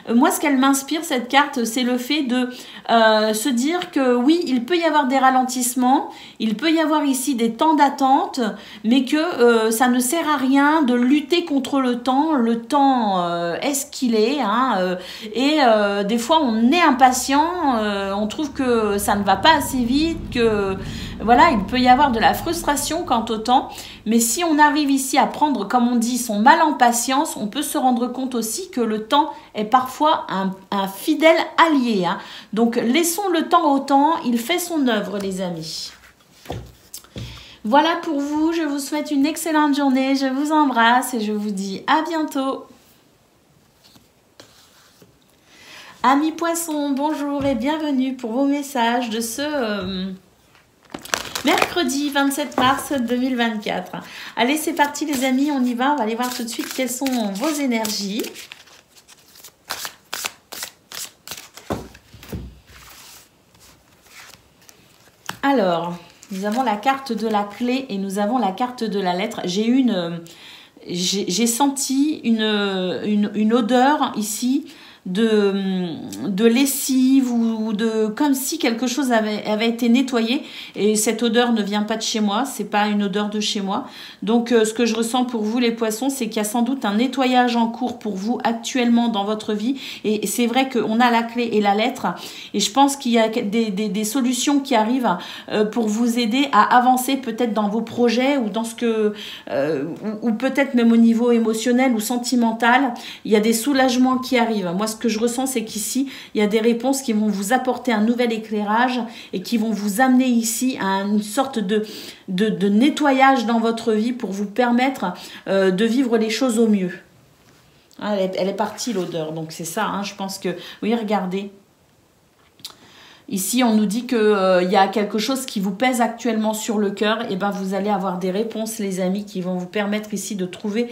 Speaker 1: Moi, ce qu'elle m'inspire, cette carte, c'est le fait de se dire que oui, il peut y avoir des ralentissements, il peut y avoir ici des temps d'attente, mais que ça ne sert à rien de lutter contre le temps. Le temps est ce qu'il est. Hein, et des fois, on est impatient, on trouve que ça ne va pas assez vite, que... Voilà, il peut y avoir de la frustration quant au temps, mais si on arrive ici à prendre, comme on dit, son mal en patience, on peut se rendre compte aussi que le temps est parfois un fidèle allié. Hein. Donc, laissons le temps au temps, il fait son œuvre, les amis. Voilà pour vous, je vous souhaite une excellente journée, je vous embrasse et je vous dis à bientôt. Amis poissons, bonjour et bienvenue pour vos messages de ce... mercredi 27 mars 2024. Allez, c'est parti les amis, on y va. On va aller voir tout de suite quelles sont vos énergies. Alors, nous avons la carte de la clé et nous avons la carte de la lettre. J'ai senti une odeur ici de lessive ou de comme si quelque chose avait été nettoyé, et cette odeur ne vient pas de chez moi, c'est pas une odeur de chez moi. Donc ce que je ressens pour vous les poissons, c'est qu'il y a sans doute un nettoyage en cours pour vous actuellement dans votre vie, et c'est vrai qu'on a la clé et la lettre, et je pense qu'il y a des solutions qui arrivent pour vous aider à avancer peut-être dans vos projets ou dans ce que ou peut-être même au niveau émotionnel ou sentimental, il y a des soulagements qui arrivent. Moi, ce que je ressens, c'est qu'ici, il y a des réponses qui vont vous apporter un nouvel éclairage et qui vont vous amener ici à une sorte de nettoyage dans votre vie pour vous permettre de vivre les choses au mieux. Hein, elle est partie, l'odeur, donc c'est ça, hein, je pense que... Oui, regardez. Ici, on nous dit qu'il y a quelque chose qui vous pèse actuellement sur le cœur. Et ben, vous allez avoir des réponses, les amis, qui vont vous permettre ici de trouver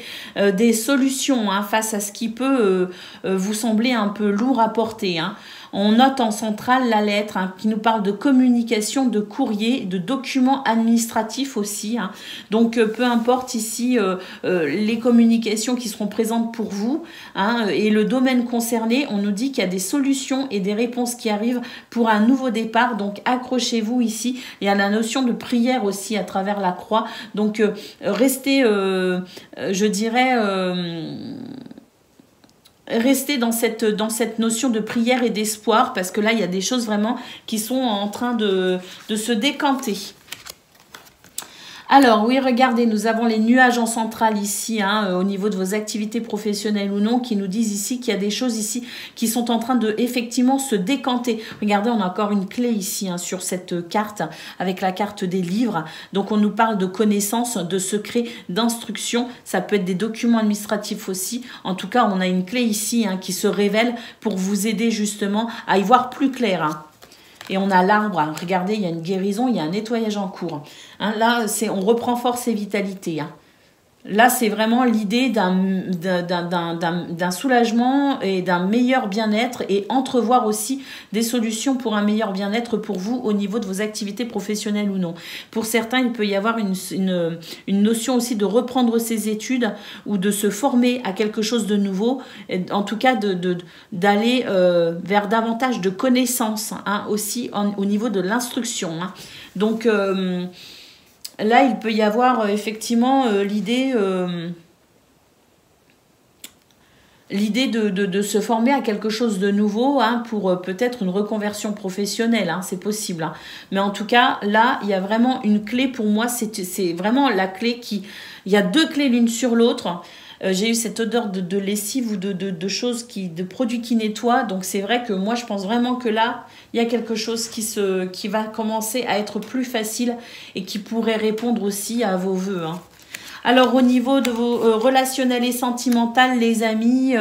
Speaker 1: des solutions face à ce qui peut vous sembler un peu lourd à porter. Hein. On note en centrale la lettre qui nous parle de communication, de courrier, de documents administratifs aussi. Hein. Donc, peu importe ici les communications qui seront présentes pour vous et le domaine concerné, on nous dit qu'il y a des solutions et des réponses qui arrivent pour un nouveau départ. Donc, accrochez-vous ici. Il y a la notion de prière aussi à travers la croix. Donc, restez, je dirais... rester dans cette notion de prière et d'espoir, parce que là, il y a des choses vraiment qui sont en train de se décanter. Alors, oui, regardez, nous avons les nuages en centrale ici, au niveau de vos activités professionnelles ou non, qui nous disent ici qu'il y a des choses ici qui sont en train de, effectivement, se décanter. Regardez, on a encore une clé ici sur cette carte, avec la carte des livres. Donc, on nous parle de connaissances, de secrets, d'instructions. Ça peut être des documents administratifs aussi. En tout cas, on a une clé ici qui se révèle pour vous aider justement à y voir plus clair. Et on a l'arbre, regardez, il y a une guérison, il y a un nettoyage en cours. Là, on reprend force et vitalité. Là, c'est vraiment l'idée d'un soulagement et d'un meilleur bien-être, et entrevoir aussi des solutions pour un meilleur bien-être pour vous au niveau de vos activités professionnelles ou non. Pour certains, il peut y avoir une notion aussi de reprendre ses études ou de se former à quelque chose de nouveau, en tout cas d'aller vers davantage de connaissances aussi au niveau de l'instruction. Donc... là, il peut y avoir effectivement l'idée de se former à quelque chose de nouveau pour peut-être une reconversion professionnelle, c'est possible. Mais en tout cas, là, il y a vraiment une clé pour moi, c'est vraiment la clé qui... Il y a deux clés l'une sur l'autre. J'ai eu cette odeur de lessive ou de choses de produits qui nettoient. Donc c'est vrai que moi je pense vraiment que là, il y a quelque chose qui va commencer à être plus facile et qui pourrait répondre aussi à vos vœux, hein. Alors au niveau de vos relationnels et sentimentales, les amis,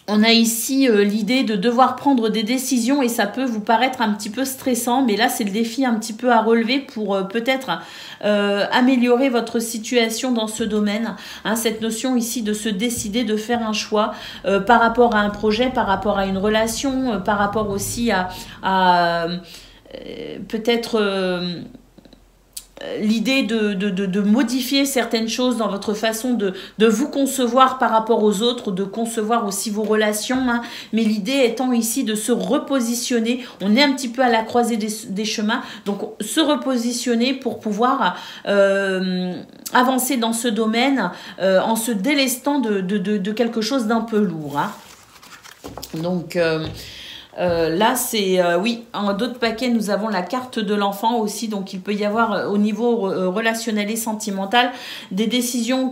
Speaker 1: on a ici l'idée de devoir prendre des décisions et ça peut vous paraître un petit peu stressant, mais là c'est le défi un petit peu à relever pour peut-être améliorer votre situation dans ce domaine, hein, cette notion ici de se décider, de faire un choix par rapport à un projet, par rapport à une relation, par rapport aussi à peut-être... l'idée de modifier certaines choses dans votre façon de vous concevoir par rapport aux autres, de concevoir aussi vos relations, hein. Mais l'idée étant ici de se repositionner. On est un petit peu à la croisée des chemins, donc se repositionner pour pouvoir avancer dans ce domaine en se délestant de quelque chose d'un peu lourd, hein. Donc... là, c'est, oui, en d'autres paquets, nous avons la carte de l'enfant aussi. Donc, il peut y avoir au niveau relationnel et sentimental des décisions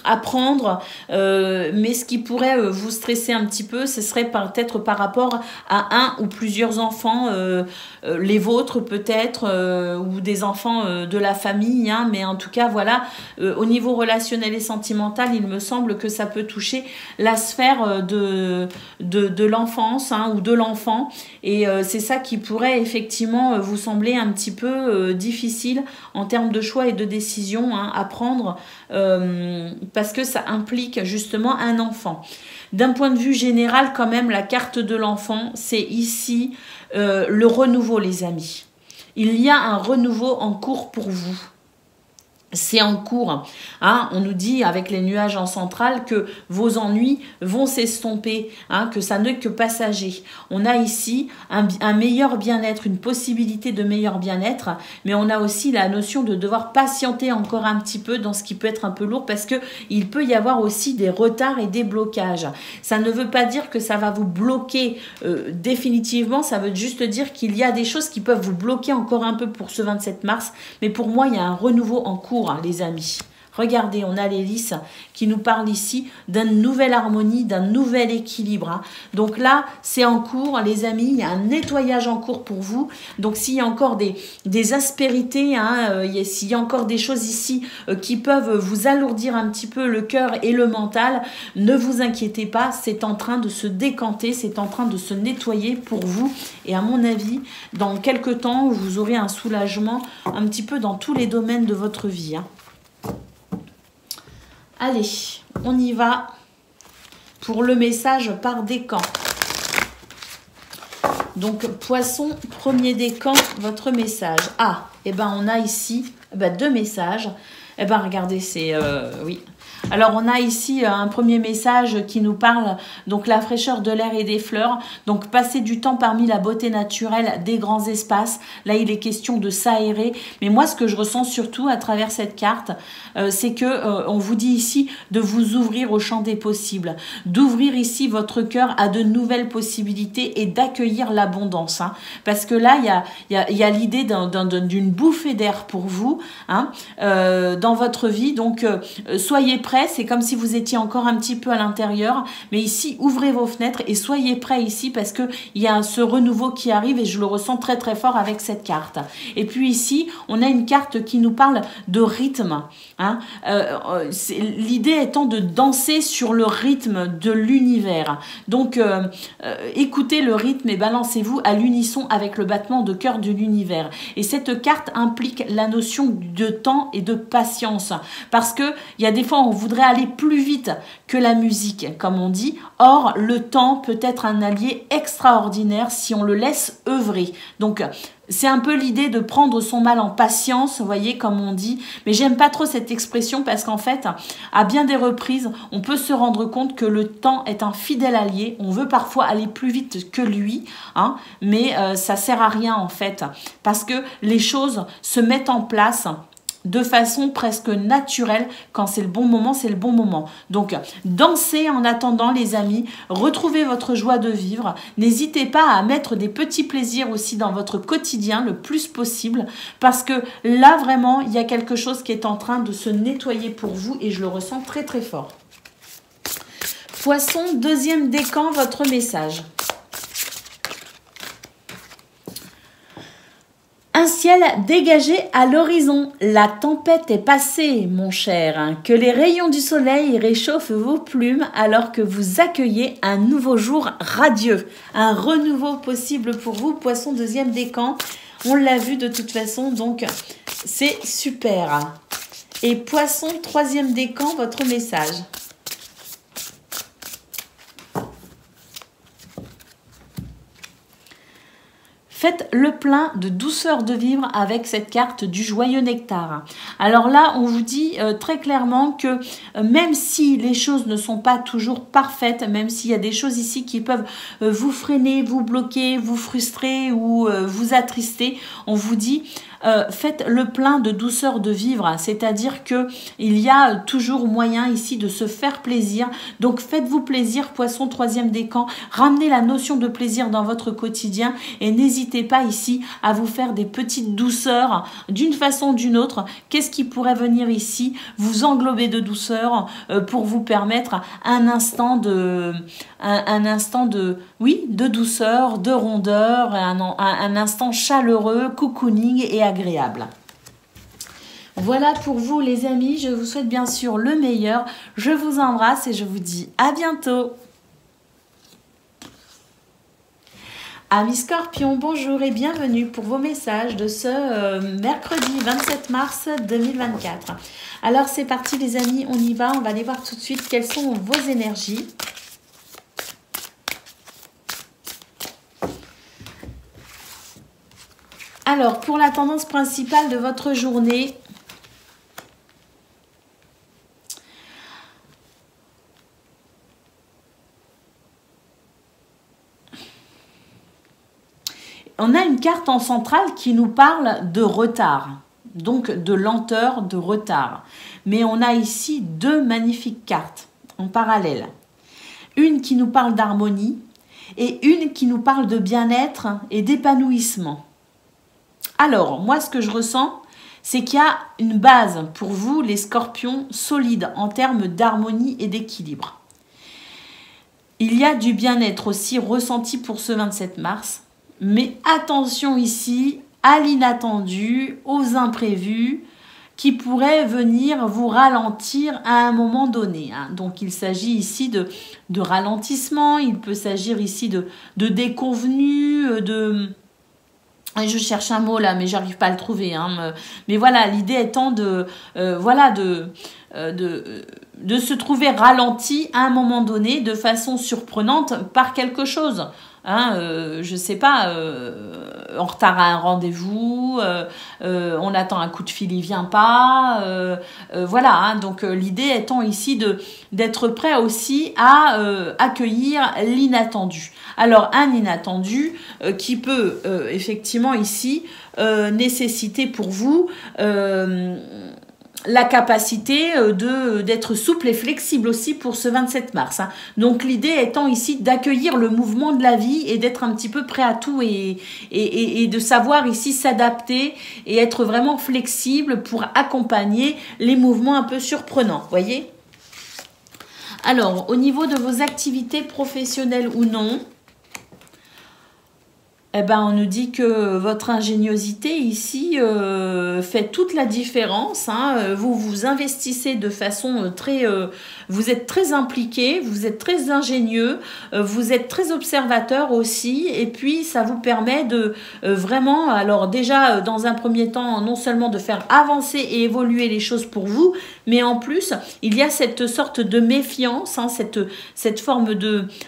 Speaker 1: à prendre. Mais ce qui pourrait vous stresser un petit peu, ce serait peut-être par rapport à un ou plusieurs enfants, les vôtres peut-être, ou des enfants de la famille, hein. Mais en tout cas, voilà, au niveau relationnel et sentimental, il me semble que ça peut toucher la sphère de l'enfant, hein, ou de l'enfant, et c'est ça qui pourrait effectivement vous sembler un petit peu difficile en termes de choix et de décision, hein, à prendre, parce que ça implique justement un enfant. D'un point de vue général, quand même, la carte de l'enfant, c'est ici le renouveau, les amis. Il y a un renouveau en cours pour vous. C'est en cours, hein. On nous dit avec les nuages en centrale que vos ennuis vont s'estomper, hein, que ça n'est que passager. On a ici un meilleur bien-être, une possibilité de meilleur bien-être, mais on a aussi la notion de devoir patienter encore un petit peu dans ce qui peut être un peu lourd, parce que il peut y avoir aussi des retards et des blocages. Ça ne veut pas dire que ça va vous bloquer définitivement, ça veut juste dire qu'il y a des choses qui peuvent vous bloquer encore un peu pour ce 27 mars, mais pour moi il y a un renouveau en cours, les amis. Regardez, on a l'hélice qui nous parle ici d'une nouvelle harmonie, d'un nouvel équilibre, hein. Donc là, c'est en cours, les amis, il y a un nettoyage en cours pour vous. Donc s'il y a encore des aspérités, hein, s'il y a encore des choses ici qui peuvent vous alourdir un petit peu le cœur et le mental, ne vous inquiétez pas, c'est en train de se décanter, c'est en train de se nettoyer pour vous. Et à mon avis, dans quelques temps, vous aurez un soulagement un petit peu dans tous les domaines de votre vie, hein. Allez, on y va pour le message par décan. Donc, poisson, premier décan, votre message. Ah, et ben on a ici deux messages. Eh ben regardez, c'est... oui. Alors, on a ici un premier message qui nous parle, donc la fraîcheur de l'air et des fleurs. Donc, passer du temps parmi la beauté naturelle des grands espaces. Là, il est question de s'aérer. Mais moi, ce que je ressens surtout à travers cette carte, c'est que on vous dit ici de vous ouvrir au champ des possibles. D'ouvrir ici votre cœur à de nouvelles possibilités et d'accueillir l'abondance, hein. Parce que là, il y a l'idée d'une bouffée d'air pour vous, hein, dans votre vie. Donc, soyez prêts. C'est comme si vous étiez encore un petit peu à l'intérieur, mais ici ouvrez vos fenêtres et soyez prêts ici, parce que il y a ce renouveau qui arrive et je le ressens très très fort avec cette carte. Et puis ici on a une carte qui nous parle de rythme, hein. L'idée étant de danser sur le rythme de l'univers. Donc écoutez le rythme et balancez-vous à l'unisson avec le battement de cœur de l'univers. Et cette carte implique la notion de temps et de patience, parce que il y a des fois on voudrait aller plus vite que la musique, comme on dit. Or, le temps peut être un allié extraordinaire si on le laisse œuvrer. Donc, c'est un peu l'idée de prendre son mal en patience, vous voyez, comme on dit. Mais j'aime pas trop cette expression parce qu'en fait, à bien des reprises, on peut se rendre compte que le temps est un fidèle allié. On veut parfois aller plus vite que lui, hein, mais ça sert à rien en fait, parce que les choses se mettent en place de façon presque naturelle. Quand c'est le bon moment, c'est le bon moment. Donc, dansez en attendant, les amis. Retrouvez votre joie de vivre. N'hésitez pas à mettre des petits plaisirs aussi dans votre quotidien le plus possible. Parce que là, vraiment, il y a quelque chose qui est en train de se nettoyer pour vous et je le ressens très, très fort. Poisson, deuxième décan, votre message. Un ciel dégagé à l'horizon. La tempête est passée, mon cher. Que les rayons du soleil réchauffent vos plumes alors que vous accueillez un nouveau jour radieux. Un renouveau possible pour vous, Poisson, deuxième décan. On l'a vu de toute façon, donc c'est super. Et Poisson, troisième décan, votre message. Faites le plein de douceur de vivre avec cette carte du joyeux nectar. Alors là, on vous dit très clairement que même si les choses ne sont pas toujours parfaites, même s'il y a des choses ici qui peuvent vous freiner, vous bloquer, vous frustrer ou vous attrister, on vous dit faites le plein de douceur de vivre, c'est-à-dire que il y a toujours moyen ici de se faire plaisir. Donc faites-vous plaisir, Poisson, troisième décan. Ramenez la notion de plaisir dans votre quotidien et n'hésitez pas ici à vous faire des petites douceurs d'une façon ou d'une autre. Qu'est-ce qui pourrait venir ici vous englober de douceur pour vous permettre un instant de douceur, de rondeur, un instant chaleureux, cocooning et agréable. Voilà pour vous, les amis. Je vous souhaite bien sûr le meilleur. Je vous embrasse et je vous dis à bientôt. Amis Scorpions, bonjour et bienvenue pour vos messages de ce mercredi 27 mars 2024. Alors c'est parti, les amis, on y va. On va aller voir tout de suite quelles sont vos énergies. Alors, pour la tendance principale de votre journée, on a une carte en centrale qui nous parle de retard, donc de lenteur, de retard. Mais on a ici deux magnifiques cartes en parallèle. Une qui nous parle d'harmonie et une qui nous parle de bien-être et d'épanouissement. Alors, moi, ce que je ressens, c'est qu'il y a une base pour vous, les Scorpions, solide en termes d'harmonie et d'équilibre. Il y a du bien-être aussi ressenti pour ce 27 mars. Mais attention ici à l'inattendu, aux imprévus qui pourraient venir vous ralentir à un moment donné. Donc il s'agit ici de ralentissement, il peut s'agir ici de déconvenus, je cherche un mot là, mais j'arrive pas à le trouver. Mais voilà, l'idée étant de se trouver ralenti à un moment donné de façon surprenante par quelque chose. Je sais pas, en retard à un rendez-vous, on attend un coup de fil, il vient pas, voilà. Donc l'idée étant ici d'être prêt aussi à accueillir l'inattendu. Alors un inattendu qui peut effectivement ici nécessiter pour vous la capacité d'être souple et flexible aussi pour ce 27 mars. Donc l'idée étant ici d'accueillir le mouvement de la vie et d'être un petit peu prêt à tout et de savoir ici s'adapter et être vraiment flexible pour accompagner les mouvements un peu surprenants, voyez. Alors, au niveau de vos activités professionnelles ou non, eh ben, on nous dit que votre ingéniosité ici fait toute la différence. Vous vous investissez de façon très... vous êtes très impliqué, vous êtes très ingénieux, vous êtes très observateur aussi. Et puis, ça vous permet de vraiment... Alors déjà, dans un premier temps, non seulement de faire avancer et évoluer les choses pour vous, mais en plus, il y a cette sorte de méfiance, cette forme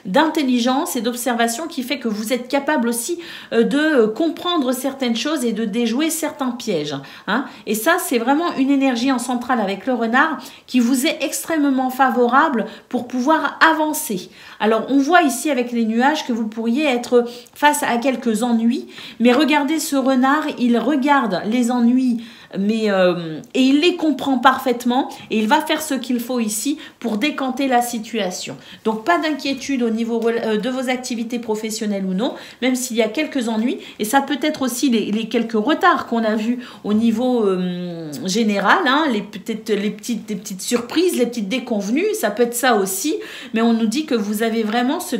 Speaker 1: d'intelligence et d'observation qui fait que vous êtes capable aussi de comprendre certaines choses et de déjouer certains pièges. Et ça, c'est vraiment une énergie en centrale avec le renard qui vous est extrêmement favorable pour pouvoir avancer. Alors, on voit ici avec les nuages que vous pourriez être face à quelques ennuis, mais regardez ce renard, il regarde les ennuis mais et il les comprend parfaitement et il va faire ce qu'il faut ici pour décanter la situation. Donc pas d'inquiétude au niveau de vos activités professionnelles ou non, même s'il y a quelques ennuis, et ça peut être aussi les quelques retards qu'on a vus au niveau général, hein, les petites surprises, les petites déconvenues, ça peut être ça aussi, mais on nous dit que vous avez vraiment ce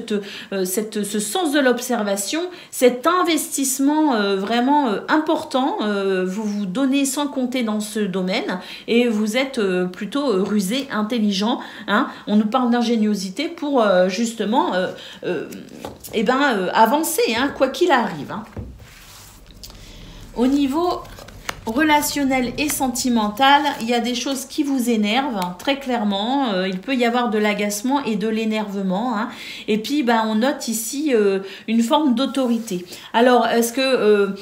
Speaker 1: sens de l'observation, cet investissement vraiment important, vous vous donnez sans compter dans ce domaine, et vous êtes plutôt rusé, intelligent, hein. On nous parle d'ingéniosité pour justement avancer, hein, quoi qu'il arrive, hein. Au niveau relationnel et sentimental, il y a des choses qui vous énervent, hein, très clairement. Il peut y avoir de l'agacement et de l'énervement, hein. Et puis, on note ici une forme d'autorité. Alors, est-ce que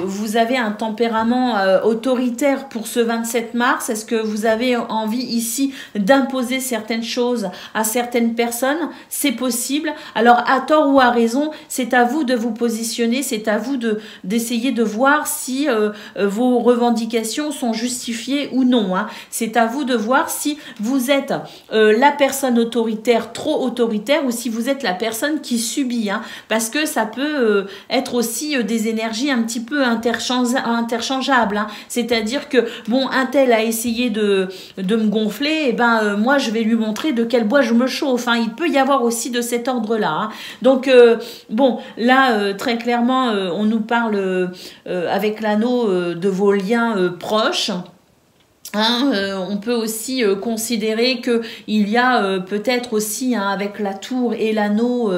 Speaker 1: vous avez un tempérament autoritaire pour ce 27 mars? Est-ce que vous avez envie ici d'imposer certaines choses à certaines personnes? C'est possible. Alors, à tort ou à raison, c'est à vous de vous positionner, c'est à vous d'essayer de voir si vos revendications sont justifiées ou non, hein. C'est à vous de voir si vous êtes la personne autoritaire, trop autoritaire, ou si vous êtes la personne qui subit, hein, parce que ça peut être aussi des énergies un petit peu interchangeables, hein. C'est-à-dire que, bon, un tel a essayé de me gonfler, et moi je vais lui montrer de quel bois je me chauffe, hein. Il peut y avoir aussi de cet ordre-là, hein. Donc, bon, là, très clairement, on nous parle avec l'anneau de vos liens proches. Hein, on peut aussi considérer que il y a peut-être aussi, hein, avec la tour et l'anneau,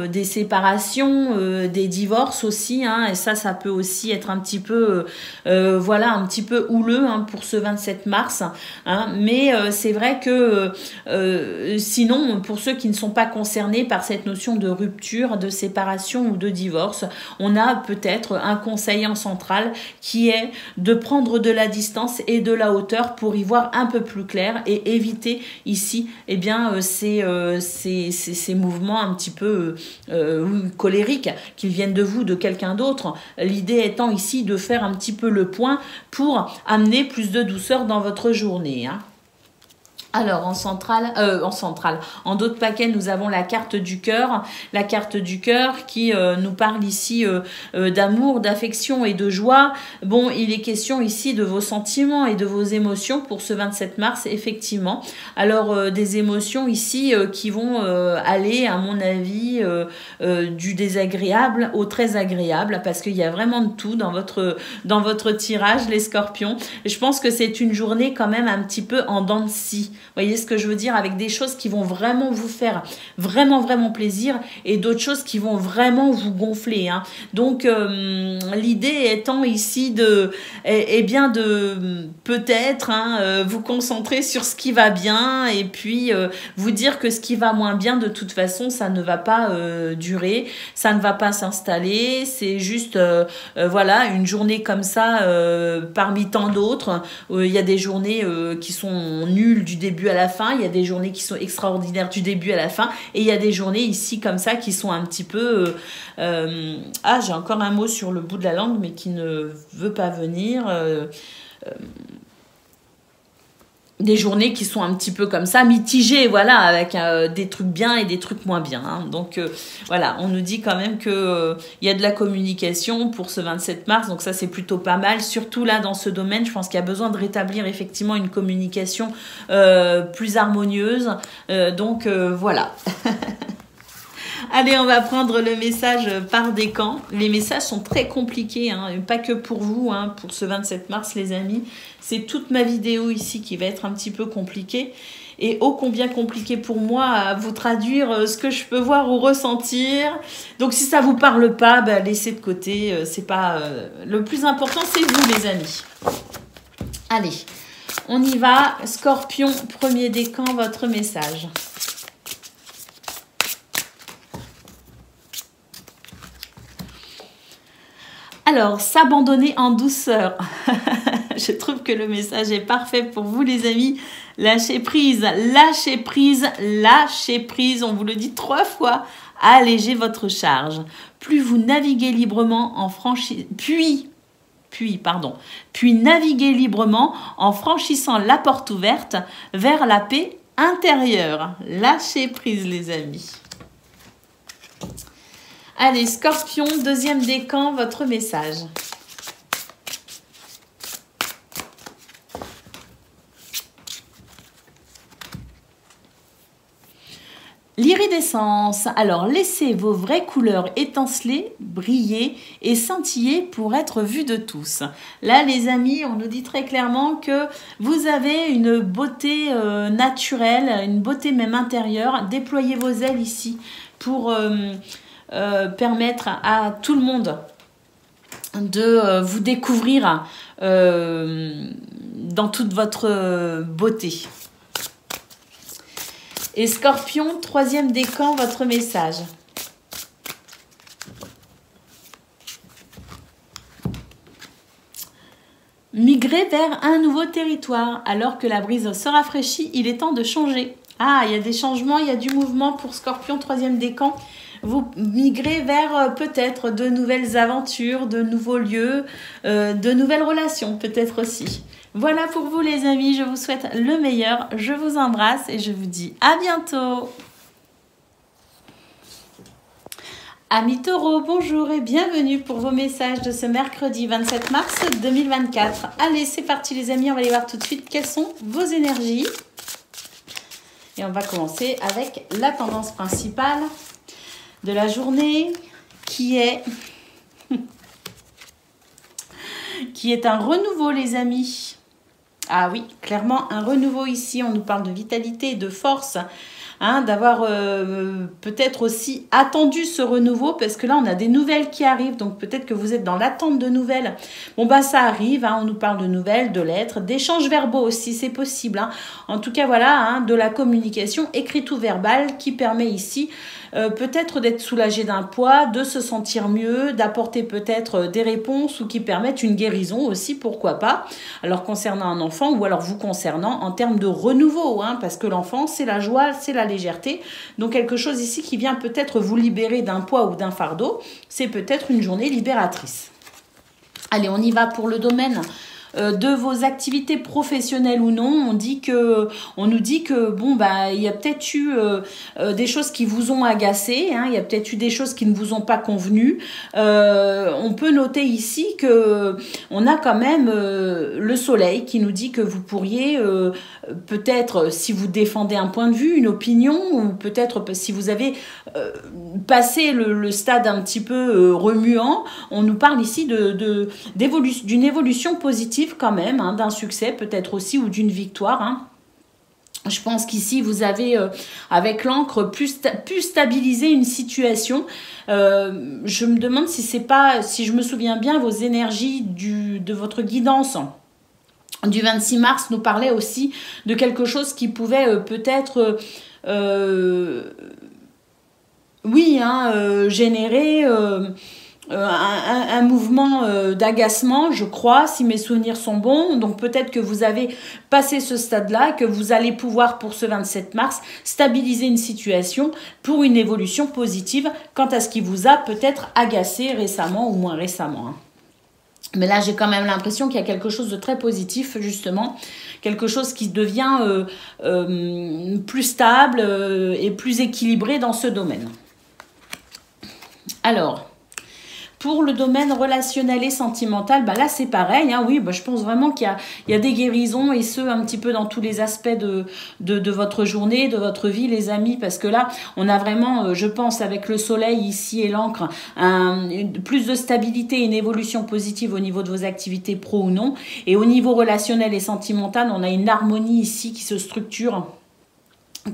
Speaker 1: des séparations, des divorces aussi, hein, et ça peut aussi être un petit peu un petit peu houleux, hein, pour ce 27 mars, hein, mais c'est vrai que sinon, pour ceux qui ne sont pas concernés par cette notion de rupture, de séparation ou de divorce, on a peut-être un conseil en central qui est de prendre de la distance et de la hauteur pour y voir un peu plus clair et éviter ici ces mouvements un petit peu colériques qui viennent de vous, de quelqu'un d'autre. L'idée étant ici de faire un petit peu le point pour amener plus de douceur dans votre journée, hein. Alors, en d'autres paquets, nous avons la carte du cœur. La carte du cœur qui nous parle ici d'amour, d'affection et de joie. Bon, il est question ici de vos sentiments et de vos émotions pour ce 27 mars, effectivement. Alors, des émotions ici qui vont aller, à mon avis, du désagréable au très agréable, parce qu'il y a vraiment de tout dans votre tirage, les scorpions. Et je pense que c'est une journée quand même un petit peu en dents de scie. Vous voyez ce que je veux dire, avec des choses qui vont vraiment vous faire vraiment plaisir et d'autres choses qui vont vraiment vous gonfler, hein. Donc l'idée étant ici de peut-être, hein, vous concentrer sur ce qui va bien et puis vous dire que ce qui va moins bien, de toute façon, ça ne va pas durer, ça ne va pas s'installer, c'est juste une journée comme ça parmi tant d'autres. Il y a des journées qui sont nulles du début à la fin, il y a des journées qui sont extraordinaires du début à la fin, et il y a des journées ici comme ça qui sont un petit peu j'ai encore un mot sur le bout de la langue mais qui ne veut pas venir, des journées qui sont un petit peu comme ça, mitigées, voilà, avec des trucs bien et des trucs moins bien, hein. Donc voilà, on nous dit quand même que il y a de la communication pour ce 27 mars, donc ça c'est plutôt pas mal, surtout là dans ce domaine. Je pense qu'il y a besoin de rétablir effectivement une communication plus harmonieuse, donc voilà. Allez, on va prendre le message par décan. Les messages sont très compliqués, hein, pas que pour vous, hein, pour ce 27 mars, les amis. C'est toute ma vidéo ici qui va être un petit peu compliquée. Et ô combien compliqué pour moi à vous traduire ce que je peux voir ou ressentir. Donc si ça vous parle pas, laissez de côté. C'est pas le plus important, c'est vous, les amis. Allez, on y va. Scorpion, premier décan, votre message. Alors, s'abandonner en douceur. Je trouve que le message est parfait pour vous, les amis. Lâchez prise, lâchez prise, lâchez prise. On vous le dit 3 fois. Allégez votre charge. Plus vous naviguez librement en franchissant, puis puis naviguez librement en franchissant la porte ouverte vers la paix intérieure. Lâchez prise les amis. Allez, Scorpion, deuxième décan, votre message. L'iridescence. Alors, laissez vos vraies couleurs étinceler, briller et scintiller pour être vues de tous. Là, les amis, on nous dit très clairement que vous avez une beauté naturelle, une beauté même intérieure. Déployez vos ailes ici pour permettre à tout le monde de vous découvrir dans toute votre beauté. Et Scorpion, troisième décan, votre message. Migrez vers un nouveau territoire. Alors que la brise se rafraîchit, il est temps de changer. Ah, il y a des changements, il y a du mouvement pour Scorpion, troisième décan. Vous migrez vers peut-être de nouvelles aventures, de nouveaux lieux, de nouvelles relations peut-être aussi. Voilà pour vous les amis, je vous souhaite le meilleur, je vous embrasse et je vous dis à bientôt. Amis taureaux, bonjour et bienvenue pour vos messages de ce mercredi 27 mars 2024. Allez, c'est parti les amis, on va aller voir tout de suite quelles sont vos énergies. Et on va commencer avec la tendance principale de la journée qui est un renouveau les amis. Ah oui, clairement un renouveau ici, on nous parle de vitalité et de force, hein, d'avoir peut-être aussi attendu ce renouveau parce que là on a des nouvelles qui arrivent, donc peut-être que vous êtes dans l'attente de nouvelles. Bon bah ça arrive, hein, on nous parle de nouvelles, de lettres, d'échanges verbaux aussi, c'est possible. Hein. En tout cas voilà, hein, de la communication écrite ou verbale qui permet ici peut-être d'être soulagé d'un poids, de se sentir mieux, d'apporter peut-être des réponses ou qui permettent une guérison aussi, pourquoi pas. Alors concernant un enfant ou alors vous concernant en termes de renouveau, hein, parce que l'enfant c'est la joie, c'est la légèreté. Donc quelque chose ici qui vient peut-être vous libérer d'un poids ou d'un fardeau, c'est peut-être une journée libératrice. Allez, on y va pour le domaine de vos activités professionnelles ou non. On nous dit que bon bah il y a peut-être eu des choses qui vous ont agacé, hein, il y a peut-être eu des choses qui ne vous ont pas convenu. On peut noter ici que on a quand même le soleil qui nous dit que vous pourriez peut-être, si vous défendez un point de vue, une opinion, ou peut-être si vous avez passé le stade un petit peu remuant, on nous parle ici d'une évolution positive quand même, hein, d'un succès peut-être aussi ou d'une victoire. Hein. Je pense qu'ici, vous avez, avec l'encre, pu stabiliser une situation. Je me demande si c'est pas, si je me souviens bien, vos énergies de votre guidance du 26 mars nous parlaient aussi de quelque chose qui pouvait peut-être... oui, hein, générer... un mouvement d'agacement, je crois, si mes souvenirs sont bons. Donc peut-être que vous avez passé ce stade-là, que vous allez pouvoir, pour ce 27 mars, stabiliser une situation pour une évolution positive quant à ce qui vous a peut-être agacé récemment ou moins récemment. Hein. Mais là, j'ai quand même l'impression qu'il y a quelque chose de très positif, justement, quelque chose qui devient plus stable et plus équilibré dans ce domaine. Alors... pour le domaine relationnel et sentimental, bah là c'est pareil, hein, oui, bah je pense vraiment qu'il y a des guérisons et ce un petit peu dans tous les aspects de votre journée, de votre vie les amis, parce que là on a vraiment, je pense avec le soleil ici et l'encre, plus de stabilité et une évolution positive au niveau de vos activités pro ou non, et au niveau relationnel et sentimental on a une harmonie ici qui se structure,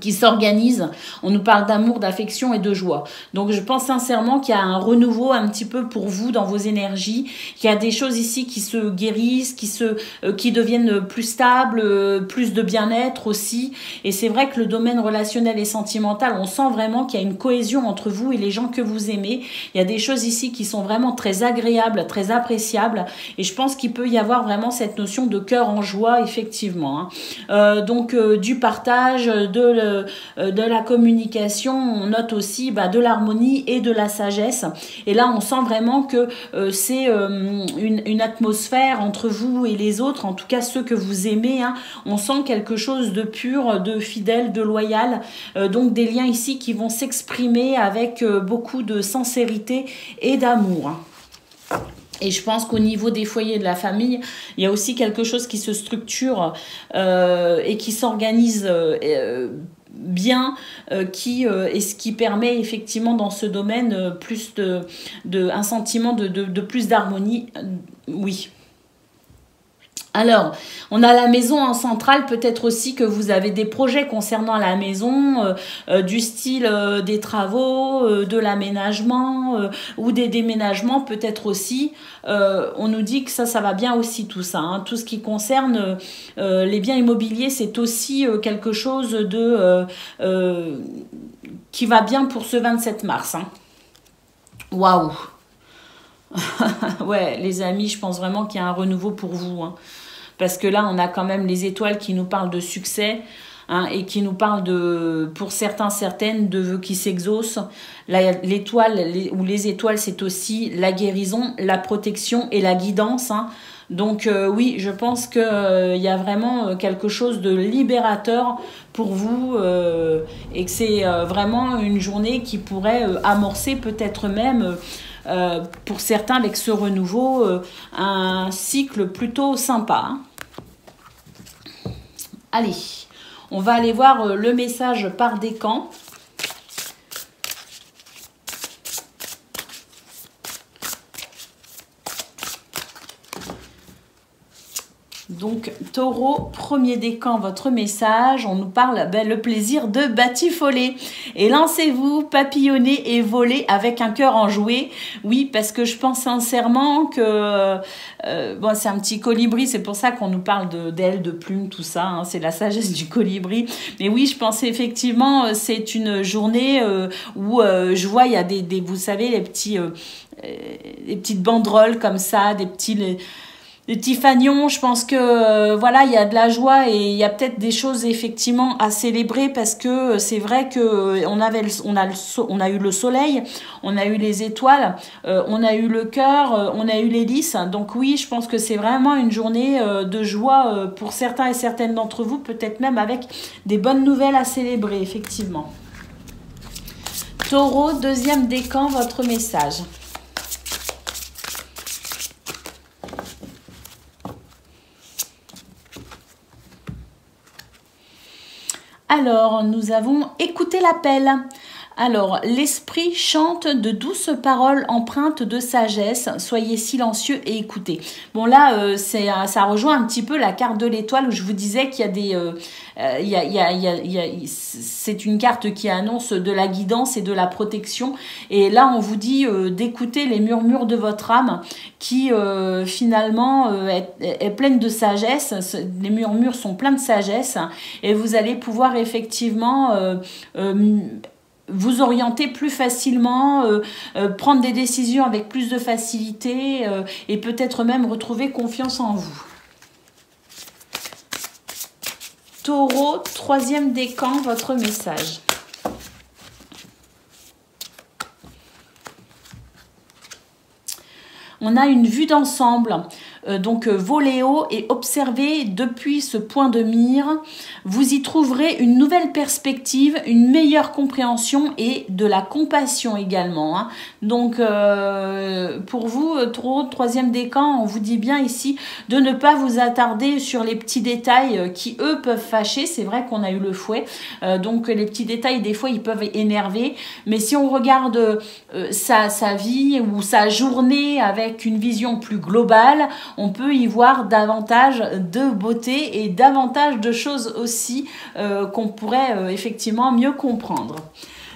Speaker 1: qui s'organise. On nous parle d'amour, d'affection et de joie. Donc je pense sincèrement qu'il y a un renouveau un petit peu pour vous dans vos énergies, qu'il y a des choses ici qui se guérissent, qui deviennent plus stables, plus de bien-être aussi. Et c'est vrai que le domaine relationnel et sentimental, on sent vraiment qu'il y a une cohésion entre vous et les gens que vous aimez. Il y a des choses ici qui sont vraiment très agréables, très appréciables. Et je pense qu'il peut y avoir vraiment cette notion de cœur en joie, effectivement. Hein. Donc du partage, de de la communication, on note aussi de l'harmonie et de la sagesse. Et là, on sent vraiment que c'est une atmosphère entre vous et les autres, en tout cas ceux que vous aimez. Hein. On sent quelque chose de pur, de fidèle, de loyal. Donc des liens ici qui vont s'exprimer avec beaucoup de sincérité et d'amour. Et je pense qu'au niveau des foyers de la famille, il y a aussi quelque chose qui se structure et qui s'organise bien, et ce qui permet effectivement dans ce domaine plus un sentiment de plus d'harmonie. Oui. Alors, on a la maison en centrale, peut-être aussi que vous avez des projets concernant la maison, du style des travaux, de l'aménagement ou des déménagements peut-être aussi. On nous dit que ça va bien aussi tout ça. Hein. Tout ce qui concerne les biens immobiliers, c'est aussi quelque chose qui va bien pour ce 27 mars. Hein. Waouh! Ouais, les amis, je pense vraiment qu'il y a un renouveau pour vous. Hein. Parce que là, on a quand même les étoiles qui nous parlent de succès et qui nous parlent pour certains, certaines, de vœux qui s'exaucent. L'étoile ou les étoiles, c'est aussi la guérison, la protection et la guidance. Hein. Donc oui, je pense qu'il y a vraiment quelque chose de libérateur pour vous et que c'est vraiment une journée qui pourrait amorcer peut-être même... pour certains, avec ce renouveau, un cycle plutôt sympa. Hein. Allez, on va aller voir le message par décan. Donc, Taureau, premier décan, votre message. On nous parle le plaisir de batifoler. Et lancez-vous, papillonnez et volez avec un cœur enjoué. Oui, parce que je pense sincèrement que c'est un petit colibri. C'est pour ça qu'on nous parle d'ailes, de plumes, tout ça. Hein, c'est la sagesse du colibri. Mais oui, je pense effectivement, c'est une journée où je vois, il y a vous savez, les petites banderoles comme ça, des petits fagnons. Je pense que voilà, il y a de la joie et il y a peut-être des choses effectivement à célébrer parce que c'est vrai que on a eu le soleil, on a eu les étoiles, on a eu le cœur, on a eu les lys. Donc oui, je pense que c'est vraiment une journée de joie pour certains et certaines d'entre vous, peut-être même avec des bonnes nouvelles à célébrer effectivement. Taureau, deuxième décan, votre message. Alors, nous avons écouté l'appel. Alors, l'esprit chante de douces paroles empreintes de sagesse. Soyez silencieux et écoutez. Bon, là, ça rejoint un petit peu la carte de l'étoile où je vous disais qu'il y a des... c'est une carte qui annonce de la guidance et de la protection. Et là, on vous dit d'écouter les murmures de votre âme qui, finalement, est pleine de sagesse. Les murmures sont pleins de sagesse. Et vous allez pouvoir effectivement... vous orienter plus facilement, prendre des décisions avec plus de facilité et peut-être même retrouver confiance en vous. Taureau, troisième décan, votre message. On a une vue d'ensemble. Donc volez haut et observez depuis ce point de mire. Vous y trouverez une nouvelle perspective, une meilleure compréhension et de la compassion également. Hein. Donc pour vous, Taureau, troisième décan, on vous dit bien ici de ne pas vous attarder sur les petits détails qui eux peuvent fâcher. C'est vrai qu'on a eu le fouet, donc les petits détails des fois ils peuvent énerver. Mais si on regarde sa vie ou sa journée avec une vision plus globale, on peut y voir davantage de beauté et davantage de choses aussi qu'on pourrait effectivement mieux comprendre.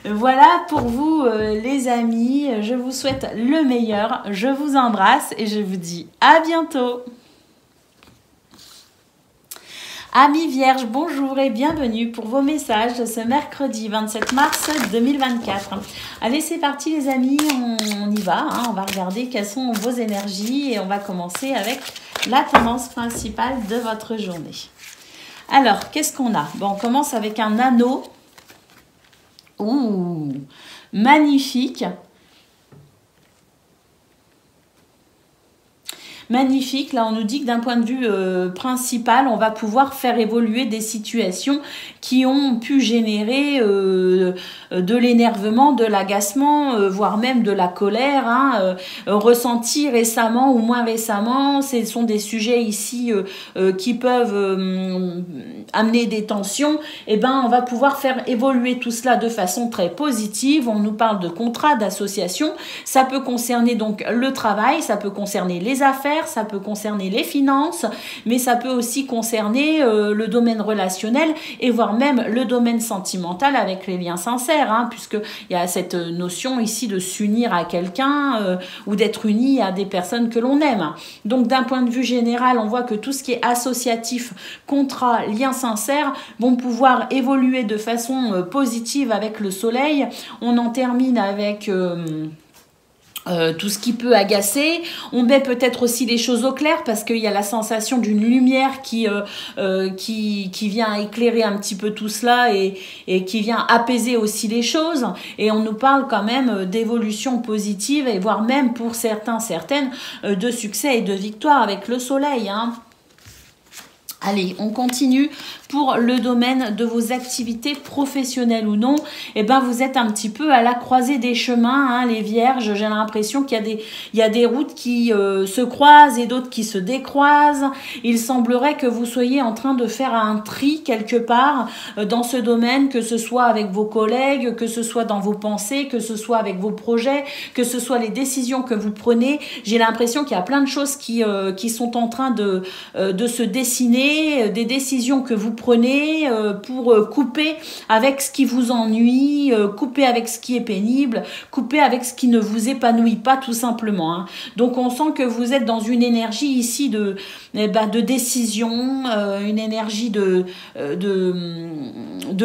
Speaker 1: Voilà pour vous les amis, je vous souhaite le meilleur, je vous embrasse et je vous dis à bientôt. Amis Vierges, bonjour et bienvenue pour vos messages de ce mercredi 27 mars 2024. Allez, c'est parti les amis, on y va, hein, on va regarder quelles sont vos énergies et on va commencer avec la tendance principale de votre journée. Alors, qu'est-ce qu'on a? Bon, on commence avec un anneau. Ouh, magnifique. Magnifique, là on nous dit que d'un point de vue principal, on va pouvoir faire évoluer des situations qui ont pu générer de l'énervement, de l'agacement, voire même de la colère, hein, ressenti récemment ou moins récemment. Ce sont des sujets ici qui peuvent amener des tensions. Et ben, on va pouvoir faire évoluer tout cela de façon très positive. On nous parle de contrat, d'association. Ça peut concerner donc le travail, ça peut concerner les affaires, ça peut concerner les finances, mais ça peut aussi concerner le domaine relationnel et voire même le domaine sentimental avec les liens sincères, hein, puisqu'il y a cette notion ici de s'unir à quelqu'un ou d'être uni à des personnes que l'on aime. Donc d'un point de vue général, on voit que tout ce qui est associatif, contrat, liens sincères vont pouvoir évoluer de façon positive avec le soleil. On en termine avec... tout ce qui peut agacer. On met peut-être aussi les choses au clair parce qu'il y a la sensation d'une lumière qui vient éclairer un petit peu tout cela et qui vient apaiser aussi les choses. Et on nous parle quand même d'évolution positive et voire même pour certains, certaines, de succès et de victoire avec le soleil, hein. Allez, on continue pour le domaine de vos activités professionnelles ou non. Eh ben, vous êtes un petit peu à la croisée des chemins, hein, les vierges. J'ai l'impression qu'il y a des routes qui se croisent et d'autres qui se décroisent. Il semblerait que vous soyez en train de faire un tri quelque part dans ce domaine, que ce soit avec vos collègues, que ce soit dans vos pensées, que ce soit avec vos projets, que ce soit les décisions que vous prenez. J'ai l'impression qu'il y a plein de choses qui sont en train de se dessiner, des décisions que vous prenez pour couper avec ce qui vous ennuie, couper avec ce qui est pénible, couper avec ce qui ne vous épanouit pas tout simplement, hein. Donc on sent que vous êtes dans une énergie ici de décision, une énergie de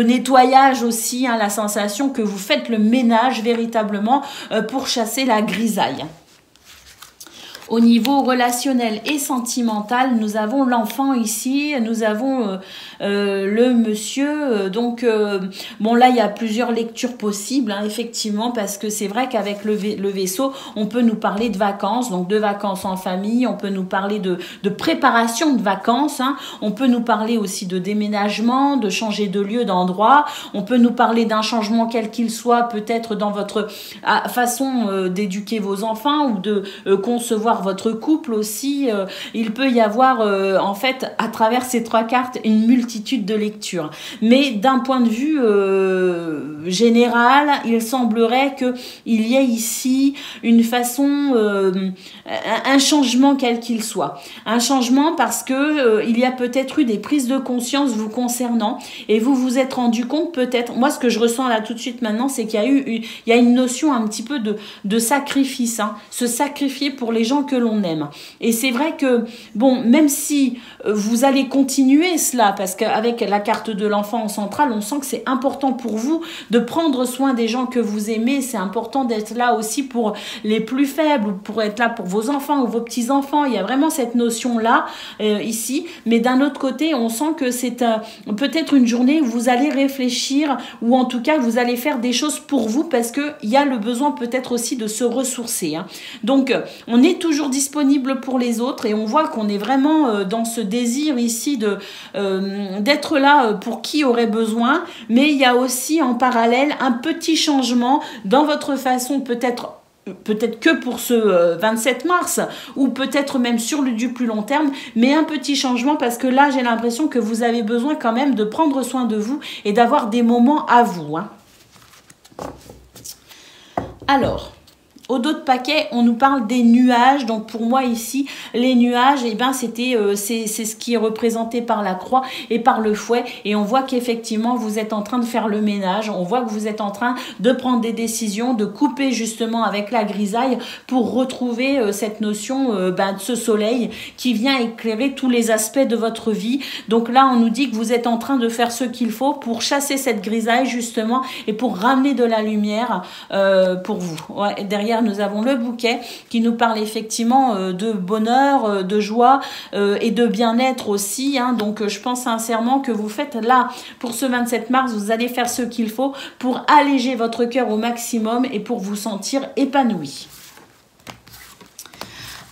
Speaker 1: nettoyage aussi, hein, la sensation que vous faites le ménage véritablement pour chasser la grisaille. Au niveau relationnel et sentimental, nous avons l'enfant ici, nous avons le monsieur. Bon là, il y a plusieurs lectures possibles, hein, effectivement, parce que c'est vrai qu'avec le vaisseau, on peut nous parler de vacances, donc de vacances en famille, on peut nous parler de préparation de vacances, hein, on peut nous parler aussi de déménagement, de changer de lieu, d'endroit, on peut nous parler d'un changement quel qu'il soit, peut-être dans votre façon d'éduquer vos enfants ou de concevoir votre couple aussi. Il peut y avoir en fait à travers ces 3 cartes une multitude de lectures, mais d'un point de vue général, il semblerait que il y ait ici une façon, un changement quel qu'il soit, un changement parce que il y a peut-être eu des prises de conscience vous concernant et vous vous êtes rendu compte, peut-être, moi ce que je ressens là tout de suite maintenant, c'est qu'il y a une notion un petit peu de sacrifice, hein, se sacrifier pour les gens que l'on aime. Et c'est vrai que, bon, même si vous allez continuer cela, parce qu'avec la carte de l'enfant en centrale, on sent que c'est important pour vous de prendre soin des gens que vous aimez, c'est important d'être là aussi pour les plus faibles, ou pour être là pour vos enfants ou vos petits-enfants. Il y a vraiment cette notion-là ici, mais d'un autre côté, on sent que c'est peut-être une journée où vous allez réfléchir, ou en tout cas, vous allez faire des choses pour vous, parce qu'il y a le besoin peut-être aussi de se ressourcer, hein. Donc, on est toujours disponible pour les autres et on voit qu'on est vraiment dans ce désir ici d'être là pour qui aurait besoin, mais il y a aussi en parallèle un petit changement dans votre façon peut-être que pour ce 27 mars ou peut-être même sur du plus long terme, mais un petit changement parce que là j'ai l'impression que vous avez besoin quand même de prendre soin de vous et d'avoir des moments à vous, hein. Alors, au dos de paquet, on nous parle des nuages. Donc pour moi ici, les nuages, eh ben c'est ce qui est représenté par la croix et par le fouet. Et on voit qu'effectivement vous êtes en train de faire le ménage. On voit que vous êtes en train de prendre des décisions, de couper justement avec la grisaille pour retrouver cette notion de ce soleil qui vient éclairer tous les aspects de votre vie. Donc là, on nous dit que vous êtes en train de faire ce qu'il faut pour chasser cette grisaille justement et pour ramener de la lumière pour vous. Ouais, derrière derrière, nous avons le bouquet qui nous parle effectivement de bonheur, de joie et de bien-être aussi. Hein. Donc, je pense sincèrement que vous faites là, pour ce 27 mars, vous allez faire ce qu'il faut pour alléger votre cœur au maximum et pour vous sentir épanoui.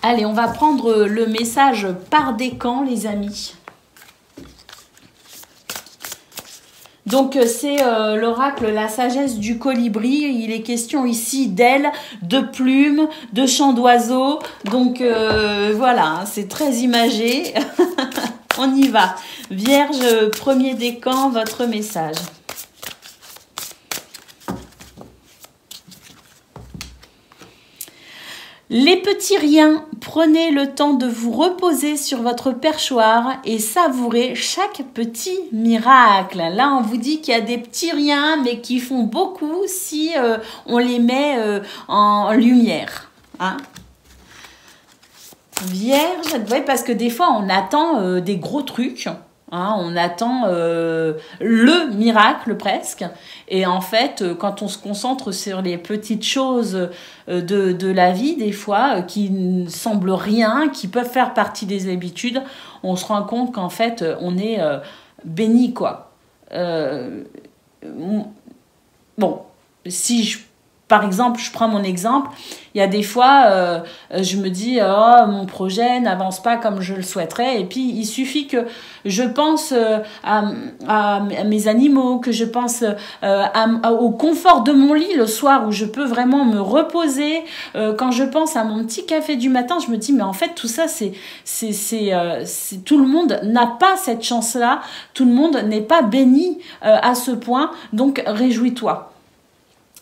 Speaker 1: Allez, on va prendre le message par décan, les amis. Donc, c'est l'oracle La sagesse du colibri. Il est question ici d'ailes, de plumes, de chants d'oiseaux. Donc, voilà, c'est très imagé. On y va. Vierge, premier décan, votre message. Les petits riens, prenez le temps de vous reposer sur votre perchoir et savourez chaque petit miracle. Là, on vous dit qu'il y a des petits riens, mais qui font beaucoup si on les met en lumière. Hein? Vierge, ouais, parce que des fois, on attend des gros trucs. Hein, on attend le miracle presque. Et en fait, quand on se concentre sur les petites choses de la vie, des fois, qui ne semblent rien, qui peuvent faire partie des habitudes, on se rend compte qu'en fait, on est béni, quoi. Bon, si par exemple, je prends mon exemple, il y a des fois, je me dis, oh, mon projet n'avance pas comme je le souhaiterais. Et puis, il suffit que je pense à mes animaux, que je pense au confort de mon lit le soir où je peux vraiment me reposer. Quand je pense à mon petit café du matin, je me dis, mais en fait, tout ça, tout le monde n'a pas cette chance-là. Tout le monde n'est pas béni à ce point. Donc, réjouis-toi.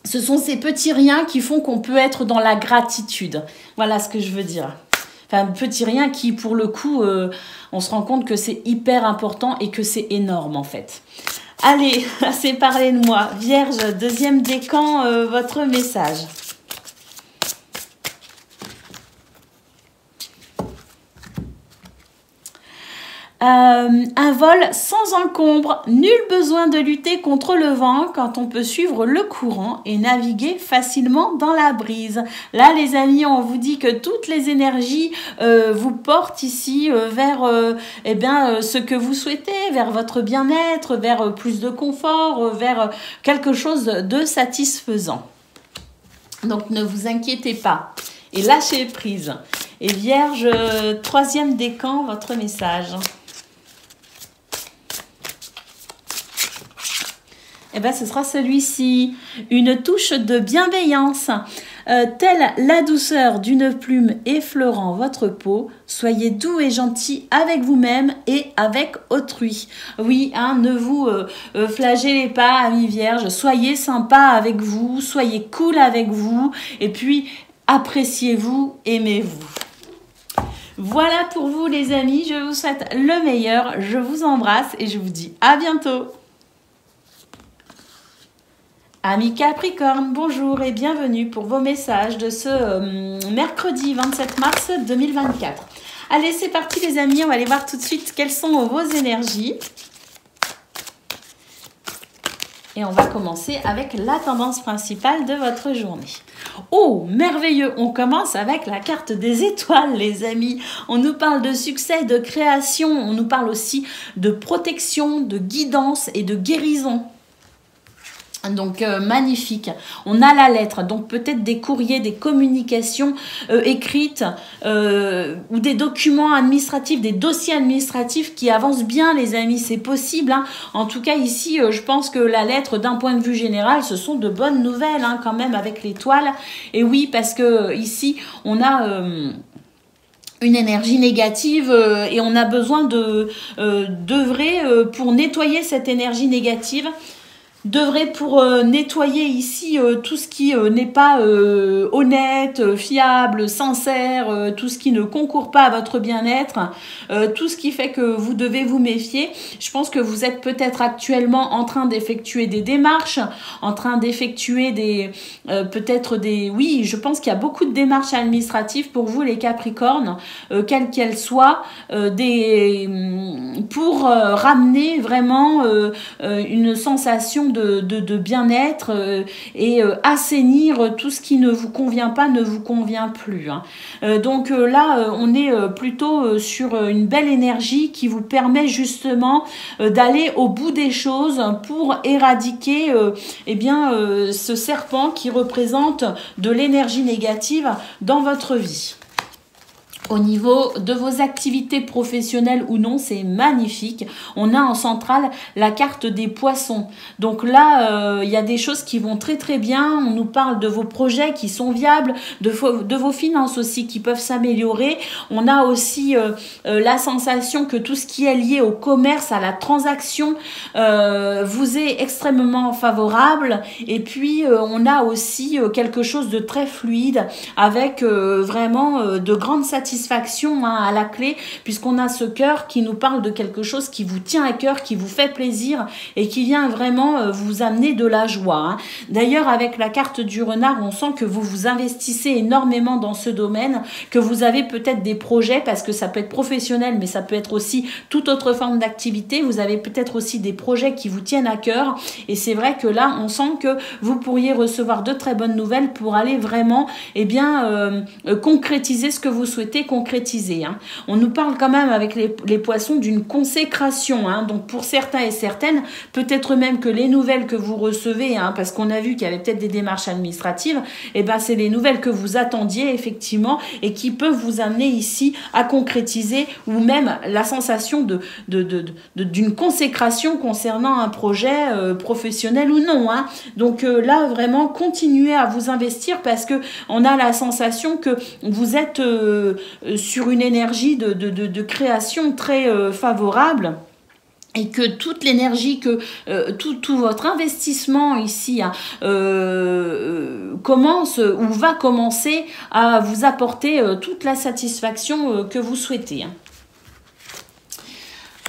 Speaker 1: Ce sont ces petits riens qui font qu'on peut être dans la gratitude. Voilà ce que je veux dire. Enfin, petits riens qui, pour le coup, on se rend compte que c'est hyper important et que c'est énorme, en fait. Allez, assez parlé de moi. Vierge, deuxième décan, votre message. Un vol sans encombre, nul besoin de lutter contre le vent quand on peut suivre le courant et naviguer facilement dans la brise. Là, les amis, on vous dit que toutes les énergies vous portent ici vers ce que vous souhaitez, vers votre bien-être, vers plus de confort, vers quelque chose de satisfaisant. Donc, ne vous inquiétez pas et lâchez prise. Et Vierge, troisième décan, votre message. Eh bien, ce sera celui-ci. Une touche de bienveillance. Telle la douceur d'une plume effleurant votre peau, soyez doux et gentil avec vous-même et avec autrui. Oui, hein, ne vous flagellez pas, amis vierges. Soyez sympa avec vous, soyez cool avec vous. Et puis, appréciez-vous, aimez-vous. Voilà pour vous, les amis. Je vous souhaite le meilleur. Je vous embrasse et je vous dis à bientôt. Amis Capricorne, bonjour et bienvenue pour vos messages de ce mercredi 27 mars 2024. Allez, c'est parti les amis, on va aller voir tout de suite quelles sont vos énergies. Et on va commencer avec la tendance principale de votre journée. Oh, merveilleux! On commence avec la carte des étoiles, les amis. On nous parle de succès, de création, on nous parle aussi de protection, de guidance et de guérison. Donc magnifique, on a la lettre, donc peut-être des courriers, des communications écrites ou des documents administratifs, des dossiers administratifs qui avancent bien les amis, c'est possible. Hein. En tout cas ici, je pense que la lettre d'un point de vue général, ce sont de bonnes nouvelles hein, quand même avec l'étoile. Et oui, parce que ici, on a... une énergie négative et on a besoin d'œuvrer pour nettoyer cette énergie négative. Devrait pour nettoyer ici tout ce qui n'est pas honnête, fiable, sincère, tout ce qui ne concourt pas à votre bien-être, tout ce qui fait que vous devez vous méfier. Je pense que vous êtes peut-être actuellement en train d'effectuer des démarches, en train d'effectuer des peut-être des... Oui, je pense qu'il y a beaucoup de démarches administratives pour vous les Capricornes, quelles qu'elles soient, pour ramener vraiment une sensation de bien-être et assainir tout ce qui ne vous convient pas, ne vous convient plus. Hein. Donc là, on est plutôt sur une belle énergie qui vous permet justement d'aller au bout des choses pour éradiquer ce serpent qui représente de l'énergie négative dans votre vie. Au niveau de vos activités professionnelles ou non, c'est magnifique. On a en centrale la carte des poissons. Donc là, il y a des choses qui vont très très bien. On nous parle de vos projets qui sont viables, de vos finances aussi qui peuvent s'améliorer. On a aussi la sensation que tout ce qui est lié au commerce, à la transaction, vous est extrêmement favorable. Et puis, on a aussi quelque chose de très fluide avec vraiment de grandes satisfactions à la clé, puisqu'on a ce cœur qui nous parle de quelque chose qui vous tient à cœur, qui vous fait plaisir et qui vient vraiment vous amener de la joie. Hein. D'ailleurs, avec la carte du renard, on sent que vous vous investissez énormément dans ce domaine, que vous avez peut-être des projets, parce que ça peut être professionnel, mais ça peut être aussi toute autre forme d'activité. Vous avez peut-être aussi des projets qui vous tiennent à cœur. Et c'est vrai que là, on sent que vous pourriez recevoir de très bonnes nouvelles pour aller vraiment concrétiser ce que vous souhaitez concrétiser. Hein. On nous parle quand même avec les poissons d'une consécration. Hein. Donc pour certains et certaines, peut-être même que les nouvelles que vous recevez, hein, parce qu'on a vu qu'il y avait peut-être des démarches administratives, et ben c'est les nouvelles que vous attendiez effectivement et qui peuvent vous amener ici à concrétiser, ou même la sensation d'une consécration concernant un projet professionnel ou non. Hein. Donc là vraiment continuez à vous investir, parce que on a la sensation que vous êtes sur une énergie de création très favorable. Et que toute l'énergie, que tout votre investissement ici commence ou va commencer à vous apporter toute la satisfaction que vous souhaitez.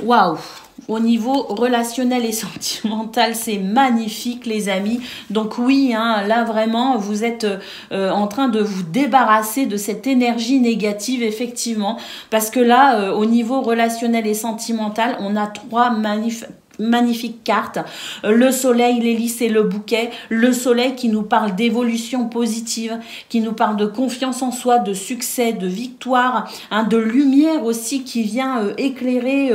Speaker 1: Waouh! Au niveau relationnel et sentimental, c'est magnifique les amis. Donc oui, hein, là vraiment, vous êtes en train de vous débarrasser de cette énergie négative, effectivement. Parce que là, au niveau relationnel et sentimental, on a trois magnifique carte, le soleil, l'hélice et le bouquet. Le soleil qui nous parle d'évolution positive, qui nous parle de confiance en soi, de succès, de victoire, hein, de lumière aussi qui vient éclairer,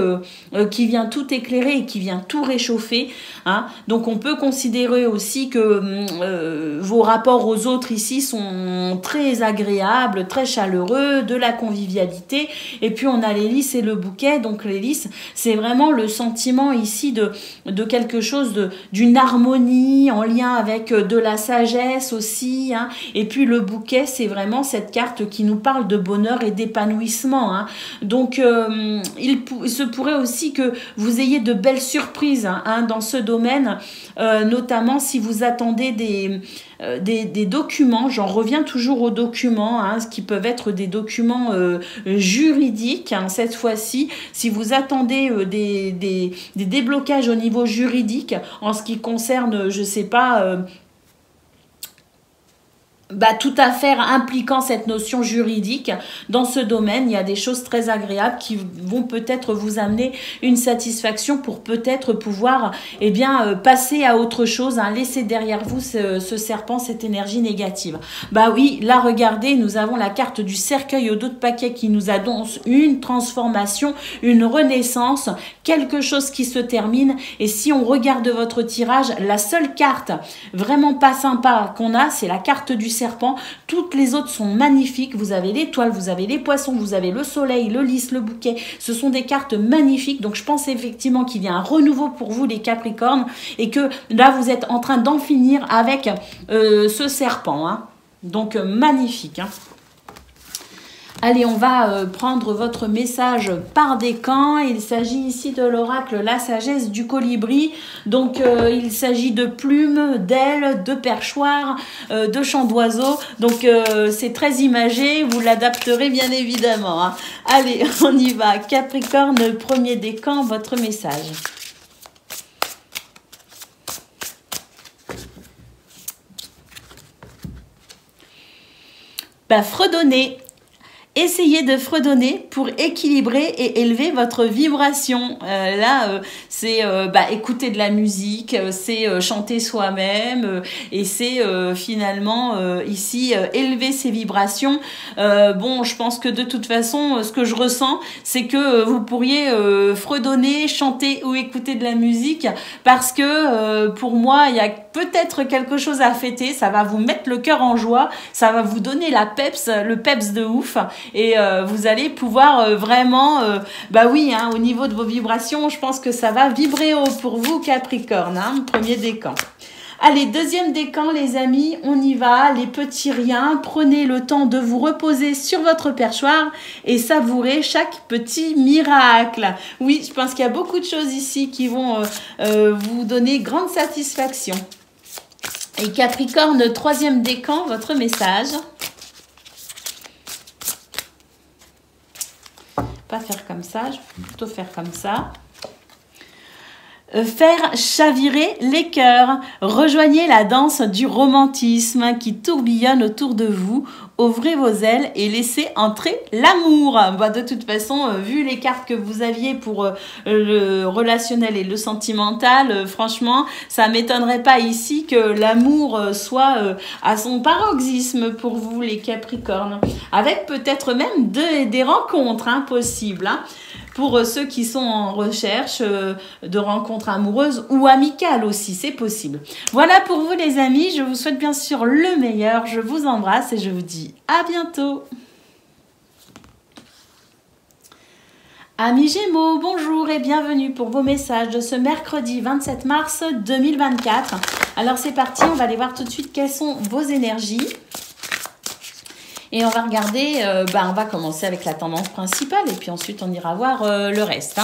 Speaker 1: qui vient tout éclairer et qui vient tout réchauffer. Hein. Donc on peut considérer aussi que vos rapports aux autres ici sont très agréables, très chaleureux, de la convivialité. Et puis on a l'hélice et le bouquet. Donc l'hélice, c'est vraiment le sentiment ici de quelque chose, d'une harmonie en lien avec de la sagesse aussi. Hein. Et puis le bouquet, c'est vraiment cette carte qui nous parle de bonheur et d'épanouissement. Hein. Donc il se pourrait aussi que vous ayez de belles surprises hein, dans ce domaine, notamment si vous attendez des documents. J'en reviens toujours aux documents, hein, qui peuvent être des documents juridiques. Hein, cette fois-ci, si vous attendez des déblocages au niveau juridique en ce qui concerne, je sais pas, toute affaire impliquant cette notion juridique, dans ce domaine, il y a des choses très agréables qui vont peut-être vous amener une satisfaction pour peut-être pouvoir passer à autre chose, hein, laisser derrière vous ce serpent, cette énergie négative. Bah oui, là regardez, nous avons la carte du cercueil au dos de paquet qui nous annonce une transformation, une renaissance, quelque chose qui se termine. Et si on regarde votre tirage, la seule carte vraiment pas sympa qu'on a, c'est la carte du serpent. Toutes les autres sont magnifiques. Vous avez l'étoile, vous avez les poissons, vous avez le soleil, le lys, le bouquet. Ce sont des cartes magnifiques. Donc je pense effectivement qu'il y a un renouveau pour vous les Capricornes et que là vous êtes en train d'en finir avec ce serpent. Hein. Donc magnifique. Hein. Allez, on va prendre votre message par décan. Il s'agit ici de l'oracle La Sagesse du Colibri. Donc, il s'agit de plumes, d'ailes, de perchoirs, de chants d'oiseaux. Donc, c'est très imagé. Vous l'adapterez bien évidemment. Hein. Allez, on y va. Capricorne, premier décan, votre message. Fredonner. essayez de fredonner pour équilibrer et élever votre vibration. C'est écouter de la musique, c'est chanter soi-même et c'est finalement ici élever ses vibrations. Je pense que de toute façon, ce que je ressens, c'est que vous pourriez fredonner, chanter ou écouter de la musique parce que pour moi, il y a peut-être quelque chose à fêter. Ça va vous mettre le cœur en joie, ça va vous donner le peps de ouf et vous allez pouvoir vraiment, au niveau de vos vibrations, je pense que ça va vibrer haut pour vous, Capricorne, premier décan. Allez, deuxième décan, les amis, on y va, les petits riens. Prenez le temps de vous reposer sur votre perchoir et savourer chaque petit miracle. Oui, je pense qu'il y a beaucoup de choses ici qui vont vous donner grande satisfaction. Et Capricorne, troisième décan, votre message. Pas faire comme ça, je vais plutôt faire comme ça. Faire chavirer les cœurs. Rejoignez la danse du romantisme qui tourbillonne autour de vous. Ouvrez vos ailes et laissez entrer l'amour. De toute façon, vu les cartes que vous aviez pour le relationnel et le sentimental, franchement, ça m'étonnerait pas ici que l'amour soit à son paroxysme pour vous, les Capricornes. Avec peut-être même des rencontres possibles. Pour ceux qui sont en recherche de rencontres amoureuses ou amicales aussi, c'est possible. Voilà pour vous les amis, je vous souhaite bien sûr le meilleur, je vous embrasse et je vous dis à bientôt. Amis Gémeaux, bonjour et bienvenue pour vos messages de ce mercredi 27 mars 2024. Alors c'est parti, on va aller voir tout de suite quelles sont vos énergies. Et on va regarder, on va commencer avec la tendance principale et puis ensuite on ira voir le reste.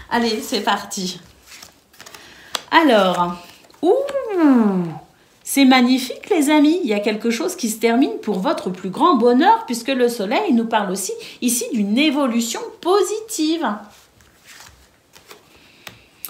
Speaker 1: Allez, c'est parti. Alors, c'est magnifique les amis. Il y a quelque chose qui se termine pour votre plus grand bonheur puisque le soleil nous parle aussi ici d'une évolution positive.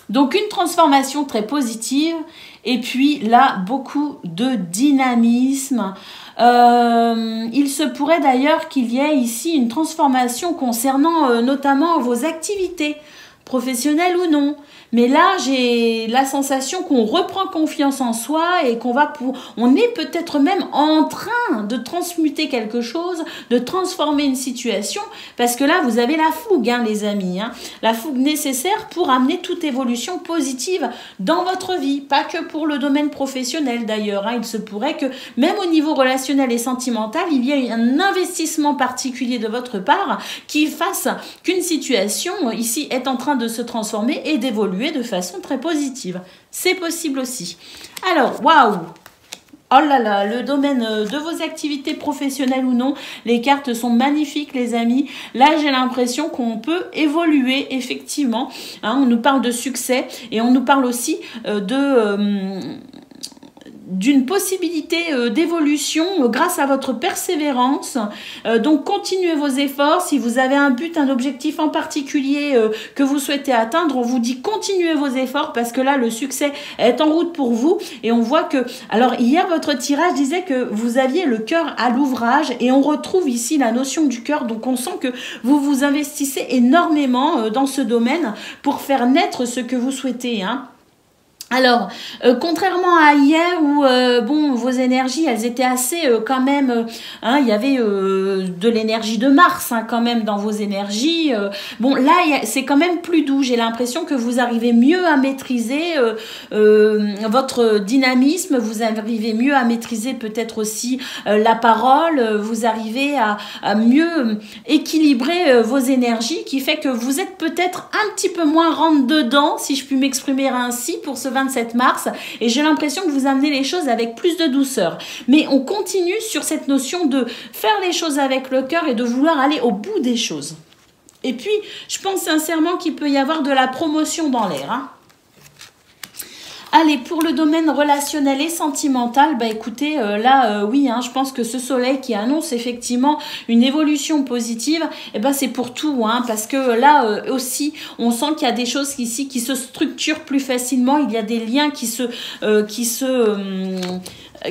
Speaker 1: Donc une transformation très positive et puis là, beaucoup de dynamisme. Il se pourrait d'ailleurs qu'il y ait ici une transformation concernant notamment vos activités, professionnelles ou non. Mais là, j'ai la sensation qu'on reprend confiance en soi et on est peut-être même en train de transmuter quelque chose, de transformer une situation, parce que là, vous avez la fougue, les amis, la fougue nécessaire pour amener toute évolution positive dans votre vie, pas que pour le domaine professionnel d'ailleurs. Il se pourrait que même au niveau relationnel et sentimental, il y ait un investissement particulier de votre part qui fasse qu'une situation ici est en train de se transformer et d'évoluer de façon très positive. C'est possible aussi. Alors, waouh! Oh là là, le domaine de vos activités professionnelles ou non, les cartes sont magnifiques les amis. Là, j'ai l'impression qu'on peut évoluer effectivement. On nous parle de succès et on nous parle aussi d'une possibilité d'évolution grâce à votre persévérance. Donc, continuez vos efforts. Si vous avez un but, un objectif en particulier que vous souhaitez atteindre, on vous dit continuez vos efforts parce que là, le succès est en route pour vous. Et on voit que... Alors, hier, votre tirage disait que vous aviez le cœur à l'ouvrage et on retrouve ici la notion du cœur. Donc, on sent que vous vous investissez énormément dans ce domaine pour faire naître ce que vous souhaitez, Alors, contrairement à hier où vos énergies, elles étaient assez quand même, il y avait de l'énergie de Mars quand même dans vos énergies. Là, c'est quand même plus doux. J'ai l'impression que vous arrivez mieux à maîtriser votre dynamisme, vous arrivez mieux à maîtriser peut-être aussi la parole, vous arrivez à mieux équilibrer vos énergies qui fait que vous êtes peut-être un petit peu moins rentre-dedans, si je puis m'exprimer ainsi, pour ce 27 mars et j'ai l'impression que vous amenez les choses avec plus de douceur. Mais on continue sur cette notion de faire les choses avec le cœur et de vouloir aller au bout des choses. Et puis, je pense sincèrement qu'il peut y avoir de la promotion dans l'air. Allez, pour le domaine relationnel et sentimental, écoutez, je pense que ce soleil qui annonce effectivement une évolution positive, c'est pour tout, parce que là aussi, on sent qu'il y a des choses ici qui se structurent plus facilement, il y a des liens qui se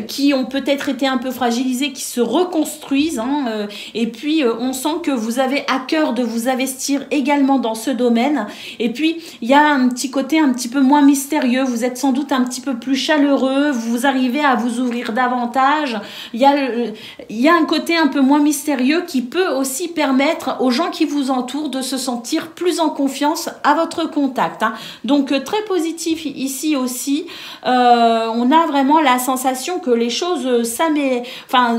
Speaker 1: qui ont peut-être été un peu fragilisés, qui se reconstruisent. Hein, et puis, on sent que vous avez à cœur de vous investir également dans ce domaine. Et puis, il y a un petit côté un petit peu moins mystérieux. Vous êtes sans doute un petit peu plus chaleureux. Vous arrivez à vous ouvrir davantage. Il y a un côté un peu moins mystérieux qui peut aussi permettre aux gens qui vous entourent de se sentir plus en confiance à votre contact. Hein. Donc, très positif ici aussi. On a vraiment la sensation que les choses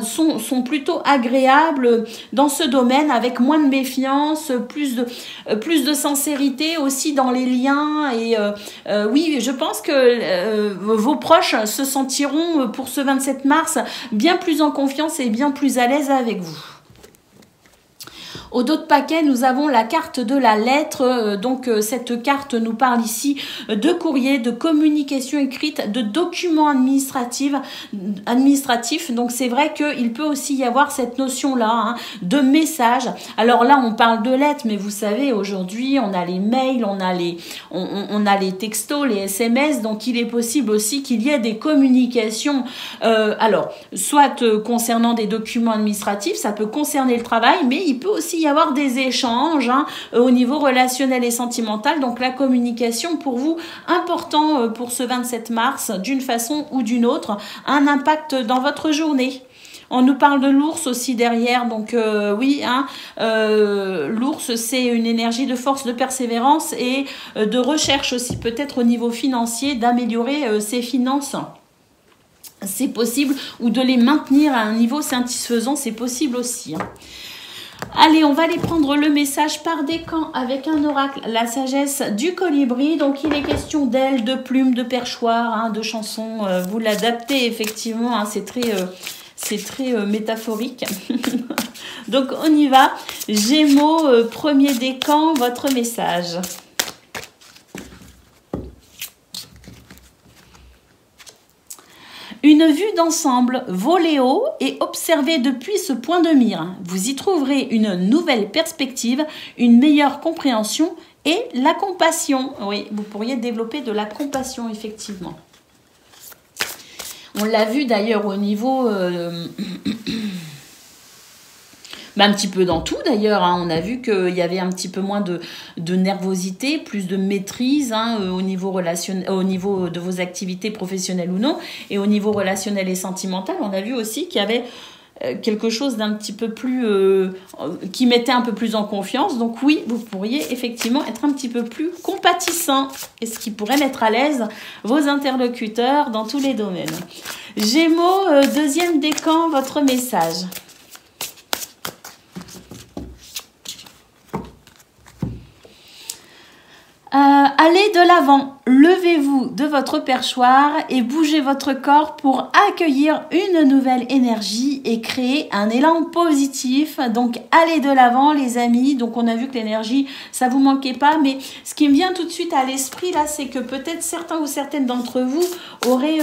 Speaker 1: sont plutôt agréables dans ce domaine, avec moins de méfiance, plus de sincérité aussi dans les liens. Et oui, je pense que vos proches se sentiront pour ce 27 mars bien plus en confiance et bien plus à l'aise avec vous. Au dos de paquet, nous avons la carte de la lettre. Donc, cette carte nous parle ici de courrier, de communication écrite, de documents administratifs. Donc, c'est vrai qu'il peut aussi y avoir cette notion-là, hein, de message. Alors là, on parle de lettres, mais vous savez, aujourd'hui, on a les mails, on a les textos, les SMS. Donc, il est possible aussi qu'il y ait des communications. Alors, soit concernant des documents administratifs, ça peut concerner le travail, mais il peut aussi y avoir des échanges, hein, au niveau relationnel et sentimental. Donc la communication pour vous, important pour ce 27 mars, d'une façon ou d'une autre, un impact dans votre journée. On nous parle de l'ours aussi derrière, donc oui, hein, l'ours c'est une énergie de force, de persévérance et de recherche aussi, peut-être au niveau financier, d'améliorer ses finances. C'est possible, ou de les maintenir à un niveau satisfaisant, c'est possible aussi. Hein. Allez, on va aller prendre le message par décan avec un oracle, la sagesse du colibri. Donc, il est question d'ailes, de plumes, de perchoirs, hein, de chansons. Vous l'adaptez effectivement, hein, c'est très métaphorique. Donc, on y va. Gémeaux, premier décan, votre message. Une vue d'ensemble, volez haut et observez depuis ce point de mire. Vous y trouverez une nouvelle perspective, une meilleure compréhension et la compassion. Oui, vous pourriez développer de la compassion, effectivement. On l'a vu d'ailleurs au niveau... un petit peu dans tout d'ailleurs, hein. On a vu qu'il y avait un petit peu moins de nervosité, plus de maîtrise, hein, au niveau relationnel, au niveau de vos activités professionnelles ou non, et au niveau relationnel et sentimental, on a vu aussi qu'il y avait quelque chose d'un petit peu plus qui mettait un peu plus en confiance. Donc oui, vous pourriez effectivement être un petit peu plus compatissant, et ce qui pourrait mettre à l'aise vos interlocuteurs dans tous les domaines. Gémeaux, deuxième décan, votre message. Allez de l'avant, levez-vous de votre perchoir et bougez votre corps pour accueillir une nouvelle énergie et créer un élan positif. Donc allez de l'avant les amis. Donc on a vu que l'énergie, ça vous manquait pas, mais ce qui me vient tout de suite à l'esprit là, c'est que peut-être certains ou certaines d'entre vous auraient...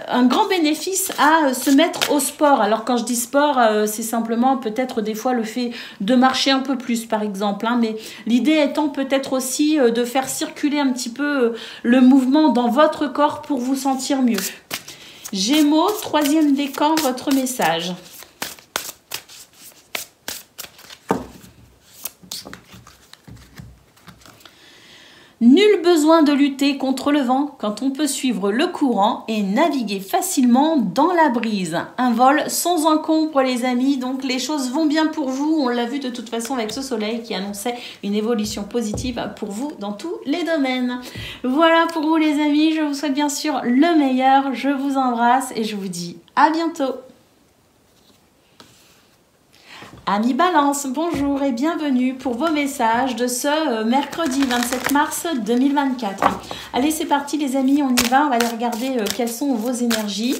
Speaker 1: un grand bénéfice à se mettre au sport. Alors quand je dis sport, c'est simplement peut-être des fois le fait de marcher un peu plus par exemple, hein, mais l'idée étant peut-être aussi de faire circuler un petit peu le mouvement dans votre corps pour vous sentir mieux. Gémeaux, troisième décan, votre message. Nul besoin de lutter contre le vent quand on peut suivre le courant et naviguer facilement dans la brise. Un vol sans encombre les amis, donc les choses vont bien pour vous. On l'a vu de toute façon avec ce soleil qui annonçait une évolution positive pour vous dans tous les domaines. Voilà pour vous les amis, je vous souhaite bien sûr le meilleur. Je vous embrasse et je vous dis à bientôt. Amis Balance, bonjour et bienvenue pour vos messages de ce mercredi 27 mars 2024. Allez, c'est parti les amis, on y va. On va aller regarder quelles sont vos énergies.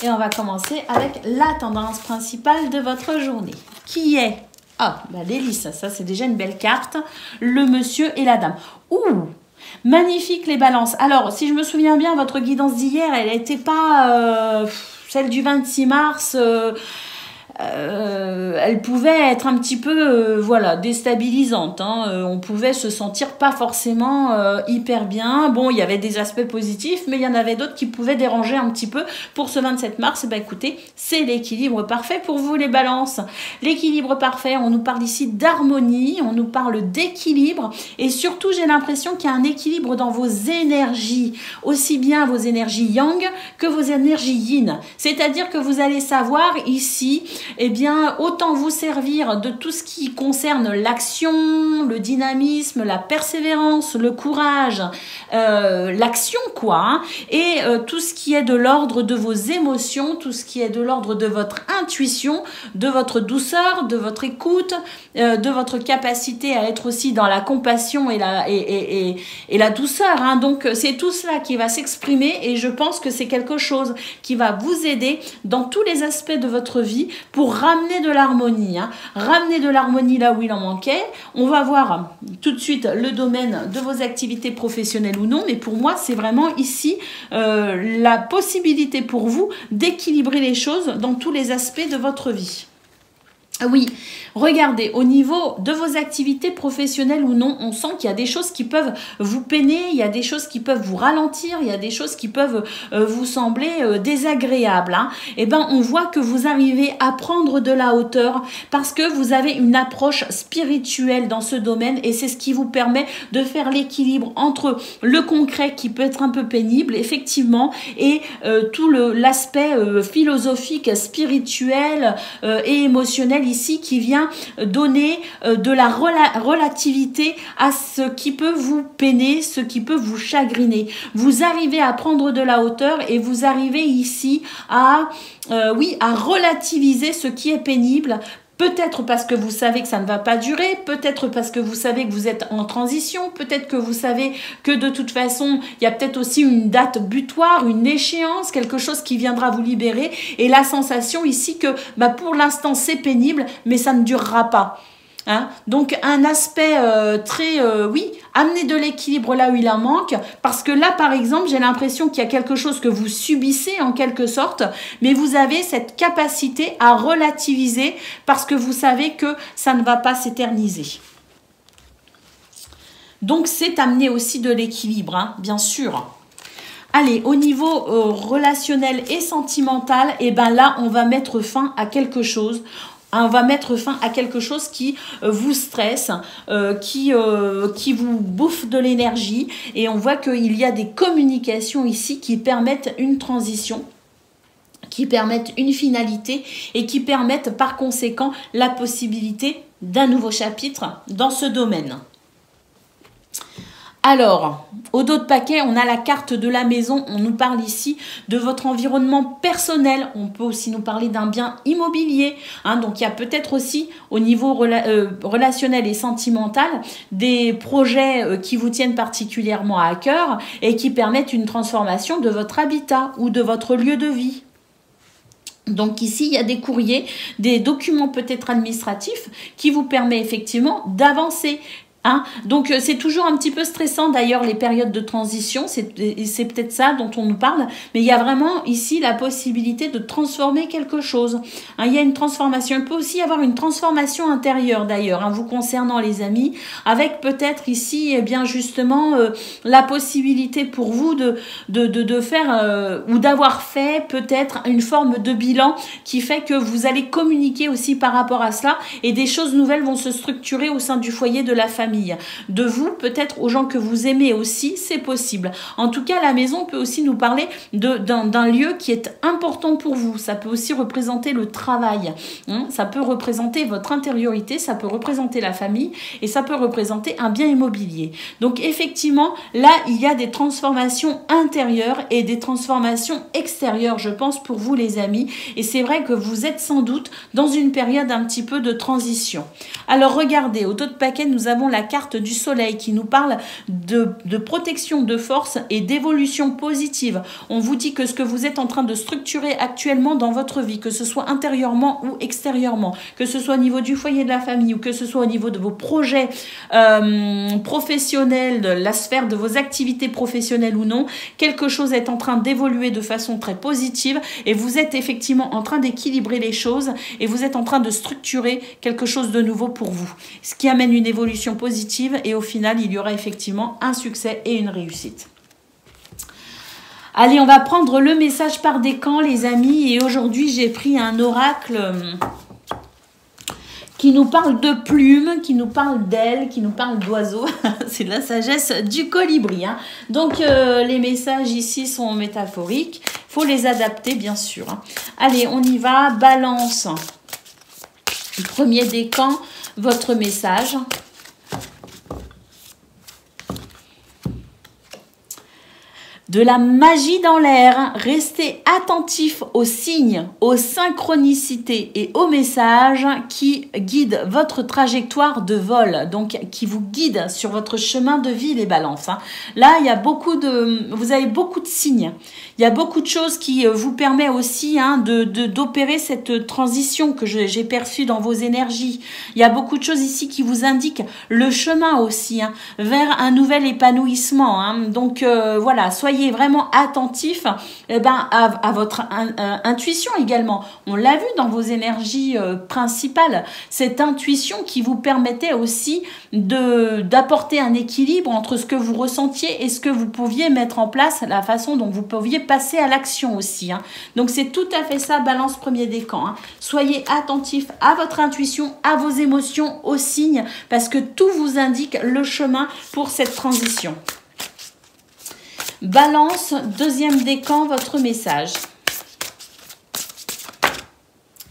Speaker 1: Et on va commencer avec la tendance principale de votre journée. Qui est... Ah, l'hélice, ça c'est déjà une belle carte. Le monsieur et la dame. Ouh! Magnifique les balances. Alors, si je me souviens bien, votre guidance d'hier, elle n'était pas... celle du 26 mars, elle pouvait être un petit peu voilà, déstabilisante. Hein. On pouvait se sentir pas forcément hyper bien. Bon, il y avait des aspects positifs, mais il y en avait d'autres qui pouvaient déranger un petit peu. Pour ce 27 mars, ben écoutez, c'est l'équilibre parfait pour vous les balances. L'équilibre parfait, on nous parle ici d'harmonie, on nous parle d'équilibre et surtout j'ai l'impression qu'il y a un équilibre dans vos énergies, aussi bien vos énergies yang que vos énergies yin. C'est-à-dire que vous allez savoir ici, eh bien, autant vous servir de tout ce qui concerne l'action, le dynamisme, la persévérance, le courage, l'action quoi, hein, et tout ce qui est de l'ordre de vos émotions, tout ce qui est de l'ordre de votre intuition, de votre douceur, de votre écoute, de votre capacité à être aussi dans la compassion et la douceur. Hein. Donc c'est tout cela qui va s'exprimer et je pense que c'est quelque chose qui va vous aider dans tous les aspects de votre vie pour ramener de l'harmonie. Hein. Ramener de l'harmonie là où il en manquait. On va voir tout de suite le domaine de vos activités professionnelles ou non, mais pour moi c'est vraiment ici la possibilité pour vous d'équilibrer les choses dans tous les aspects de votre vie. Oui, regardez, au niveau de vos activités professionnelles ou non, on sent qu'il y a des choses qui peuvent vous peiner, il y a des choses qui peuvent vous ralentir, il y a des choses qui peuvent vous sembler désagréables. Hein. Et ben, on voit que vous arrivez à prendre de la hauteur parce que vous avez une approche spirituelle dans ce domaine et c'est ce qui vous permet de faire l'équilibre entre le concret qui peut être un peu pénible, effectivement, et tout l'aspect philosophique, spirituel et émotionnel ici qui vient donner de la relativité à ce qui peut vous peiner, ce qui peut vous chagriner. Vous arrivez à prendre de la hauteur et vous arrivez ici à relativiser ce qui est pénible. Peut-être parce que vous savez que ça ne va pas durer, peut-être parce que vous savez que vous êtes en transition, peut-être que vous savez que de toute façon, il y a peut-être aussi une date butoir, une échéance, quelque chose qui viendra vous libérer et la sensation ici que pour l'instant c'est pénible, mais ça ne durera pas. Hein? Donc un aspect amener de l'équilibre là où il en manque, parce que là par exemple j'ai l'impression qu'il y a quelque chose que vous subissez en quelque sorte, mais vous avez cette capacité à relativiser parce que vous savez que ça ne va pas s'éterniser. Donc c'est amener aussi de l'équilibre, hein, bien sûr. Allez, au niveau relationnel et sentimental, et ben là on va mettre fin à quelque chose. On va mettre fin à quelque chose qui vous stresse, qui vous bouffe de l'énergie. Et on voit qu'il y a des communications ici qui permettent une transition, qui permettent une finalité et qui permettent par conséquent la possibilité d'un nouveau chapitre dans ce domaine. Alors, au dos de paquet, on a la carte de la maison. On nous parle ici de votre environnement personnel. On peut aussi nous parler d'un bien immobilier. Hein, donc, il y a peut-être aussi au niveau relationnel et sentimental des projets qui vous tiennent particulièrement à cœur et qui permettent une transformation de votre habitat ou de votre lieu de vie. Donc ici, il y a des courriers, des documents peut-être administratifs qui vous permettent effectivement d'avancer. Hein? Donc c'est toujours un petit peu stressant d'ailleurs les périodes de transition, c'est peut-être ça dont on nous parle, mais il y a vraiment ici la possibilité de transformer quelque chose. Hein, il y a une transformation, il peut aussi y avoir une transformation intérieure d'ailleurs, hein, vous concernant les amis, avec peut-être ici eh bien justement la possibilité pour vous de faire ou d'avoir fait peut-être une forme de bilan qui fait que vous allez communiquer aussi par rapport à cela et des choses nouvelles vont se structurer au sein du foyer de la famille. De vous, peut-être aux gens que vous aimez aussi, c'est possible. En tout cas, la maison peut aussi nous parler d'un lieu qui est important pour vous. Ça peut aussi représenter le travail. Hein? Ça peut représenter votre intériorité, ça peut représenter la famille et ça peut représenter un bien immobilier. Donc effectivement, là, il y a des transformations intérieures et des transformations extérieures, je pense, pour vous les amis. Et c'est vrai que vous êtes sans doute dans une période un petit peu de transition. Alors regardez, au dos de paquet, nous avons la carte du soleil qui nous parle de protection, de force et d'évolution positive. On vous dit que ce que vous êtes en train de structurer actuellement dans votre vie, que ce soit intérieurement ou extérieurement, que ce soit au niveau du foyer de la famille ou que ce soit au niveau de vos projets professionnels, de la sphère de vos activités professionnelles ou non, quelque chose est en train d'évoluer de façon très positive et vous êtes effectivement en train d'équilibrer les choses et vous êtes en train de structurer quelque chose de nouveau pour vous. Ce qui amène une évolution positive et au final, il y aura effectivement un succès et une réussite. Allez, on va prendre le message par décan, les amis. Et aujourd'hui, j'ai pris un oracle qui nous parle de plumes, qui nous parle d'ailes, qui nous parle d'oiseaux. C'est de la sagesse du colibri. Hein. Donc, les messages ici sont métaphoriques. Il faut les adapter, bien sûr. Hein. Allez, on y va. Balance. Le premier décan, votre message. De la magie dans l'air, restez attentifs aux signes, aux synchronicités et aux messages qui guident votre trajectoire de vol, donc qui vous guident sur votre chemin de vie, les balances. Hein. Là, il y a vous avez beaucoup de signes. Il y a beaucoup de choses qui vous permettent aussi d'opérer cette transition que j'ai perçue dans vos énergies. Il y a beaucoup de choses ici qui vous indiquent le chemin aussi vers un nouvel épanouissement. Hein. Donc voilà, soyez vraiment attentifs à votre intuition également. On l'a vu dans vos énergies principales, cette intuition qui vous permettait aussi d'apporter un équilibre entre ce que vous ressentiez et ce que vous pouviez mettre en place, la façon dont vous pouviez passer à l'action aussi. Hein. Donc c'est tout à fait ça, balance premier décan. Hein. Soyez attentifs à votre intuition, à vos émotions, aux signes, parce que tout vous indique le chemin pour cette transition. Balance, deuxième décan, votre message.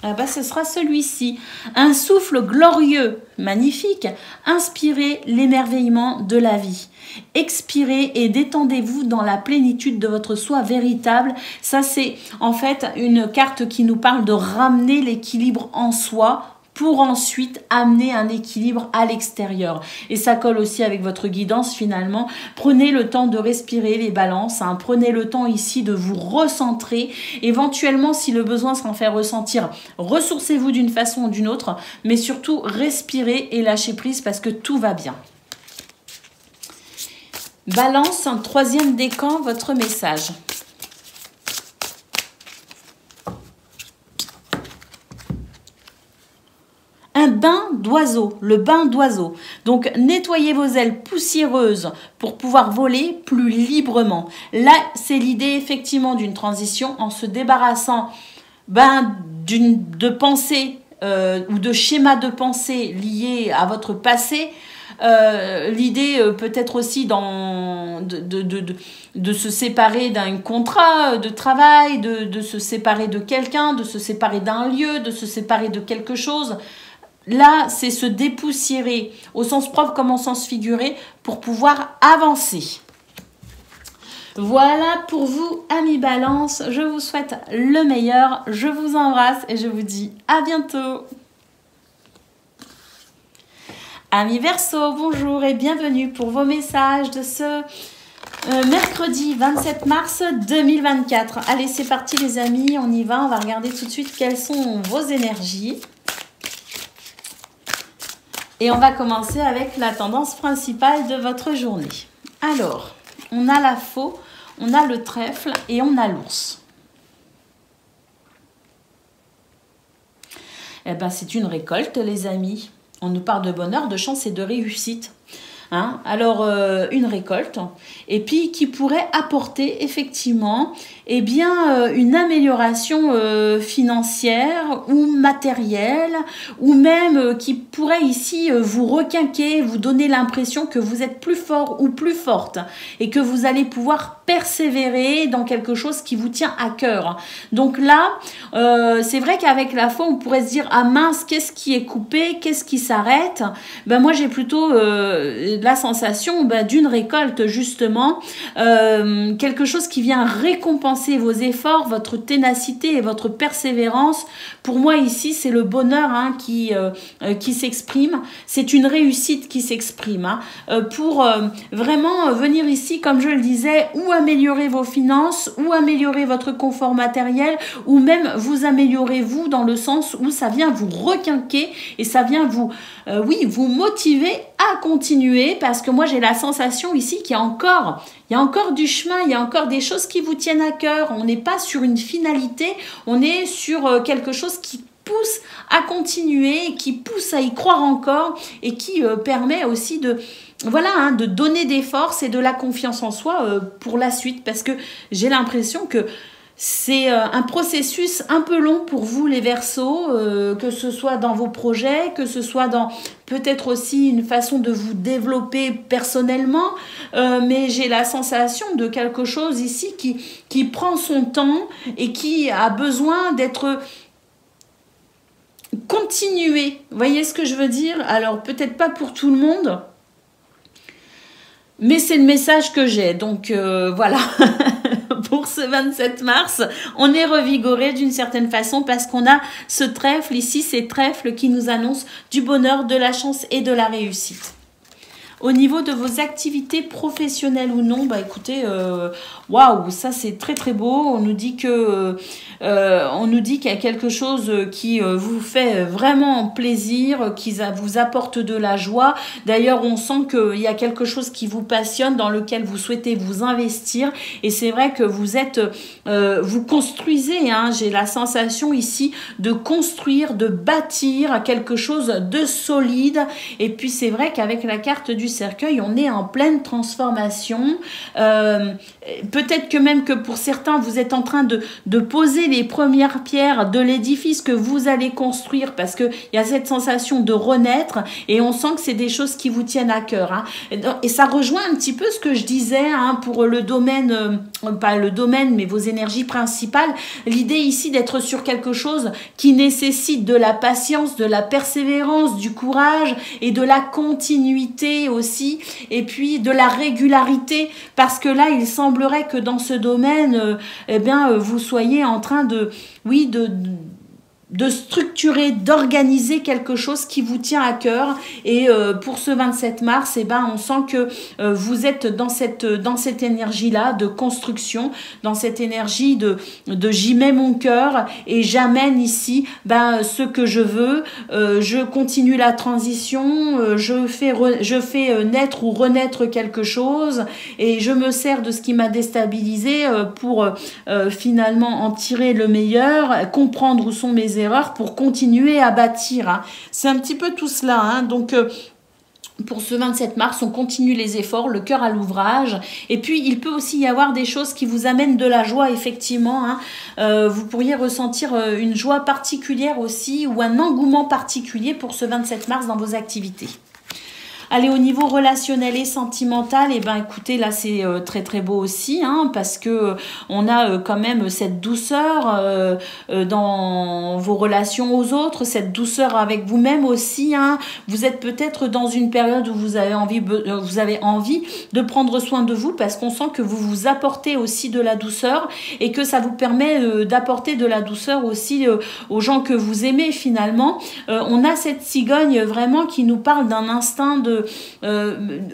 Speaker 1: Ah bah, ce sera celui-ci. Un souffle glorieux, magnifique. Inspirez l'émerveillement de la vie. Expirez et détendez-vous dans la plénitude de votre soi véritable. Ça, c'est en fait une carte qui nous parle de ramener l'équilibre en soi pour ensuite amener un équilibre à l'extérieur. Et ça colle aussi avec votre guidance finalement. Prenez le temps de respirer les balances. Hein. Prenez le temps ici de vous recentrer. Éventuellement, si le besoin s'en fait ressentir, ressourcez-vous d'une façon ou d'une autre. Mais surtout, respirez et lâchez prise parce que tout va bien. Balance, un troisième décan, votre message. Un bain d'oiseau, le bain d'oiseau. Donc, nettoyez vos ailes poussiéreuses pour pouvoir voler plus librement. Là, c'est l'idée effectivement d'une transition en se débarrassant de pensées ou de schémas de pensée liés à votre passé. L'idée peut-être aussi de se séparer d'un contrat de travail, de se séparer de quelqu'un, de se séparer d'un lieu, de se séparer de quelque chose. Là, c'est se dépoussiérer au sens propre comme au sens figuré pour pouvoir avancer. Voilà pour vous, amis Balance. Je vous souhaite le meilleur. Je vous embrasse et je vous dis à bientôt. Amis Verseau, bonjour et bienvenue pour vos messages de ce mercredi 27 mars 2024. Allez, c'est parti les amis, on y va. On va regarder tout de suite quelles sont vos énergies. Et on va commencer avec la tendance principale de votre journée. Alors, on a la faux, on a le trèfle et on a l'ours. Eh bien, c'est une récolte, les amis. On nous parle de bonheur, de chance et de réussite. Hein? Alors, une récolte, et puis qui pourrait apporter effectivement une amélioration financière ou matérielle, ou même qui pourrait ici vous requinquer, vous donner l'impression que vous êtes plus fort ou plus forte, et que vous allez pouvoir persévérer dans quelque chose qui vous tient à cœur. Donc là, c'est vrai qu'avec la foi, on pourrait se dire, ah mince, qu'est-ce qui est coupé, qu'est-ce qui s'arrête? Ben moi, j'ai plutôt la sensation d'une récolte justement, quelque chose qui vient récompenser vos efforts, votre ténacité et votre persévérance. Pour moi ici, c'est le bonheur qui s'exprime, c'est une réussite qui s'exprime pour vraiment venir ici, comme je le disais, ou améliorer vos finances, ou améliorer votre confort matériel, ou même vous améliorer vous dans le sens où ça vient vous requinquer et ça vient vous motiver à continuer, parce que moi j'ai la sensation ici qu'il y a encore du chemin, il y a encore des choses qui vous tiennent à cœur. On n'est pas sur une finalité, on est sur quelque chose qui pousse à continuer, qui pousse à y croire encore et qui permet aussi de donner des forces et de la confiance en soi pour la suite, parce que j'ai l'impression que c'est un processus un peu long pour vous les Verseaux, que ce soit dans vos projets, que ce soit dans peut-être aussi une façon de vous développer personnellement, mais j'ai la sensation de quelque chose ici qui prend son temps et qui a besoin d'être continué. Vous voyez ce que je veux dire? Alors peut-être pas pour tout le monde, mais c'est le message que j'ai. Donc voilà. Pour ce 27 mars, on est revigoré d'une certaine façon parce qu'on a ce trèfle ici, ces trèfles qui nous annoncent du bonheur, de la chance et de la réussite. Au niveau de vos activités professionnelles ou non, écoutez, waouh, ça c'est très très beau. On nous dit qu'il y a quelque chose qui vous fait vraiment plaisir, qui vous apporte de la joie. D'ailleurs, on sent qu'il y a quelque chose qui vous passionne, dans lequel vous souhaitez vous investir. Et c'est vrai que vous construisez. J'ai la sensation ici de construire, de bâtir quelque chose de solide. Et puis c'est vrai qu'avec la carte du cercueil, on est en pleine transformation. Peut-être que même que pour certains, vous êtes en train de poser les premières pierres de l'édifice que vous allez construire, parce qu'il y a cette sensation de renaître et on sent que c'est des choses qui vous tiennent à cœur. Et ça rejoint un petit peu ce que je disais pour le domaine, pas le domaine, mais vos énergies principales. L'idée ici d'être sur quelque chose qui nécessite de la patience, de la persévérance, du courage et de la continuité aussi, et puis de la régularité, parce que là il semblerait que dans ce domaine vous soyez en train de structurer, d'organiser quelque chose qui vous tient à cœur. Et pour ce 27 mars, on sent que vous êtes dans cette énergie-là de construction, dans cette énergie de j'y mets mon cœur et j'amène ici ce que je veux. Je continue la transition, je fais naître ou renaître quelque chose et je me sers de ce qui m'a déstabilisé pour finalement en tirer le meilleur, comprendre où sont mes erreurs pour continuer à bâtir. C'est un petit peu tout cela. Donc, pour ce 27 mars, on continue les efforts, le cœur à l'ouvrage. Et puis, il peut aussi y avoir des choses qui vous amènent de la joie, effectivement. Vous pourriez ressentir une joie particulière aussi ou un engouement particulier pour ce 27 mars dans vos activités. Allez, au niveau relationnel et sentimental, écoutez, là c'est très très beau aussi, parce que on a quand même cette douceur dans vos relations aux autres, cette douceur avec vous-même aussi. Vous êtes peut-être dans une période où vous avez envie de prendre soin de vous, parce qu'on sent que vous vous apportez aussi de la douceur et que ça vous permet d'apporter de la douceur aussi aux gens que vous aimez finalement. On a cette cigogne vraiment qui nous parle d'un instinct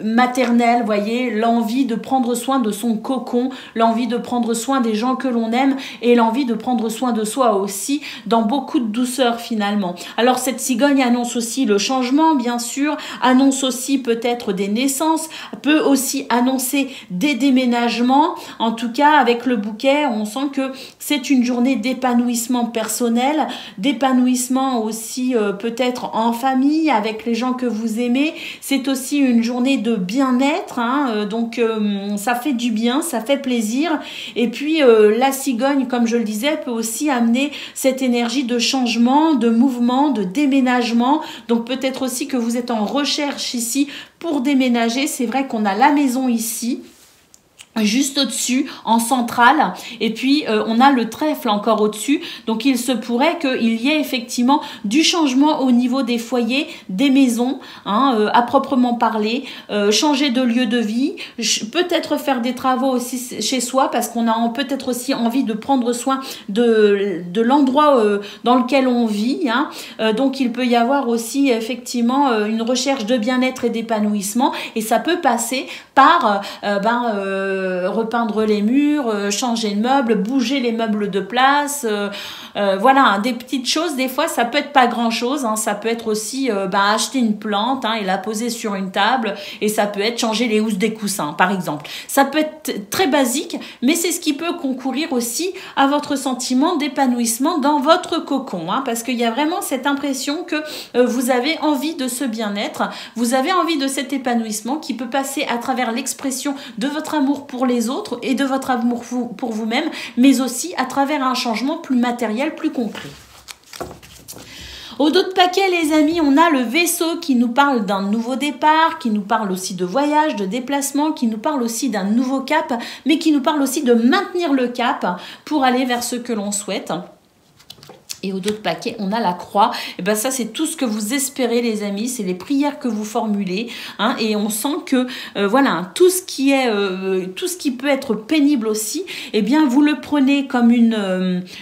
Speaker 1: maternel, voyez, l'envie de prendre soin de son cocon, l'envie de prendre soin des gens que l'on aime et l'envie de prendre soin de soi aussi, dans beaucoup de douceur finalement. Alors cette cigogne annonce aussi le changement, bien sûr, annonce aussi peut-être des naissances, peut aussi annoncer des déménagements. En tout cas, avec le bouquet, on sent que c'est une journée d'épanouissement personnel, d'épanouissement aussi peut-être en famille, avec les gens que vous aimez. C'est aussi une journée de bien-être, donc ça fait du bien, ça fait plaisir. Et puis la cigogne, comme je le disais, peut aussi amener cette énergie de changement, de mouvement, de déménagement. Donc peut-être aussi que vous êtes en recherche ici pour déménager. C'est vrai qu'on a la maison ici. juste au-dessus, en centrale, et puis on a le trèfle encore au-dessus, donc il se pourrait qu'il y ait effectivement du changement au niveau des foyers, des maisons, hein, à proprement parler, changer de lieu de vie, peut-être faire des travaux aussi chez soi, parce qu'on a peut-être aussi envie de prendre soin de l'endroit dans lequel on vit, hein. Donc il peut y avoir aussi effectivement une recherche de bien-être et d'épanouissement, et ça peut passer par repeindre les murs, changer de meubles, bouger les meubles de place, voilà, hein, des petites choses. Des fois ça peut être pas grand chose, hein, ça peut être aussi acheter une plante, hein, et la poser sur une table, et ça peut être changer les housses des coussins par exemple. Ça peut être très basique, mais c'est ce qui peut concourir aussi à votre sentiment d'épanouissement dans votre cocon, hein, parce qu'il y a vraiment cette impression que vous avez envie de ce bien-être, vous avez envie de cet épanouissement qui peut passer à travers l'expression de votre amour pour les autres et de votre amour pour vous-même, mais aussi à travers un changement plus matériel, plus concret. Au dos de paquet, les amis, on a le vaisseau qui nous parle d'un nouveau départ, qui nous parle aussi de voyage, de déplacement, qui nous parle aussi d'un nouveau cap, mais qui nous parle aussi de maintenir le cap pour aller vers ce que l'on souhaite. Et au dos de paquet, on a la croix. Et ben ça, c'est tout ce que vous espérez, les amis. C'est les prières que vous formulez, hein, et on sent que voilà, tout ce qui peut être pénible aussi, eh bien vous le prenez comme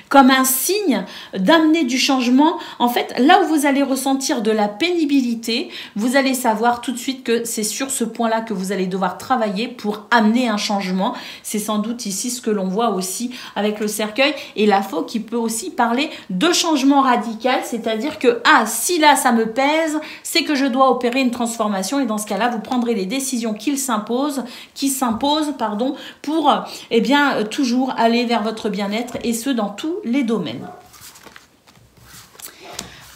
Speaker 1: comme un signe d'amener du changement. En fait, là où vous allez ressentir de la pénibilité, vous allez savoir tout de suite que c'est sur ce point-là que vous allez devoir travailler pour amener un changement. C'est sans doute ici ce que l'on voit aussi avec le cercueil et la faux qui peut aussi parler de changement radical, c'est-à-dire que si là ça me pèse, c'est que je dois opérer une transformation, et dans ce cas-là, vous prendrez les décisions qui s'imposent, pour toujours aller vers votre bien-être, et ce dans tous les domaines.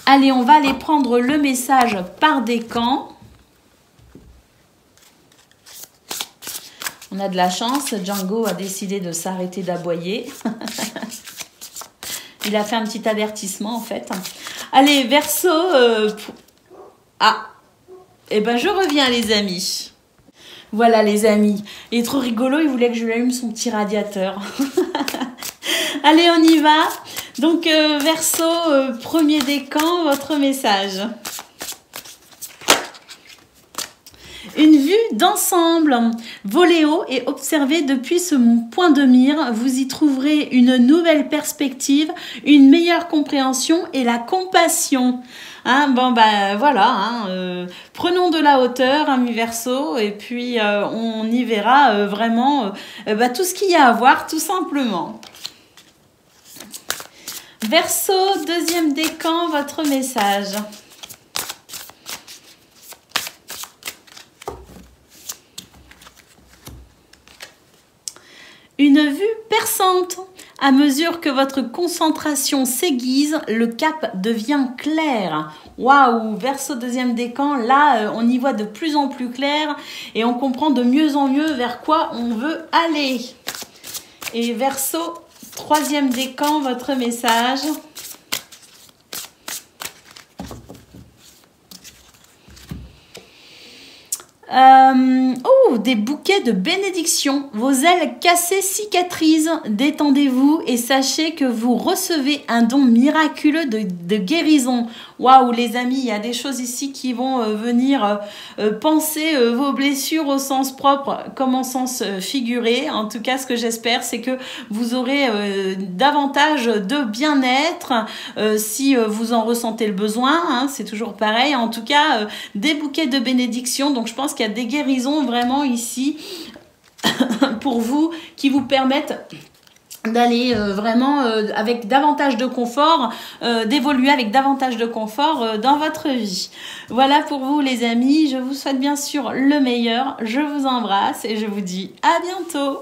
Speaker 1: Allez, on va aller prendre le message par décan. On a de la chance, Django a décidé de s'arrêter d'aboyer. Il a fait un petit avertissement en fait. Allez, Verseau. Je reviens les amis. Voilà les amis. Il est trop rigolo, il voulait que je lui allume son petit radiateur. Allez, on y va. Donc Verseau, premier décan, votre message. Une vue d'ensemble. Volez haut et observez depuis ce point de mire. Vous y trouverez une nouvelle perspective, une meilleure compréhension et la compassion. Hein, voilà. Hein, prenons de la hauteur, ami Verseau, et puis on y verra vraiment tout ce qu'il y a à voir, tout simplement. Verseau, deuxième décan, votre message. Une vue perçante. À mesure que votre concentration s'aiguise, le cap devient clair. Waouh, Verseau deuxième décan, là on y voit de plus en plus clair et on comprend de mieux en mieux vers quoi on veut aller. Et Verseau troisième décan, votre message. Des bouquets de bénédictions. Vos ailes cassées cicatrisent. Détendez-vous et sachez que vous recevez un don miraculeux de guérison. Waouh, les amis, il y a des choses ici qui vont venir penser vos blessures au sens propre comme en sens figuré. En tout cas, ce que j'espère, c'est que vous aurez davantage de bien-être si vous en ressentez le besoin. Hein, c'est toujours pareil. En tout cas, des bouquets de bénédictions. Donc, je pense qu'il y a des guérisons vraiment ici pour vous qui vous permettent d'aller vraiment avec davantage de confort, d'évoluer avec davantage de confort dans votre vie. Voilà pour vous les amis, je vous souhaite bien sûr le meilleur, je vous embrasse et je vous dis à bientôt.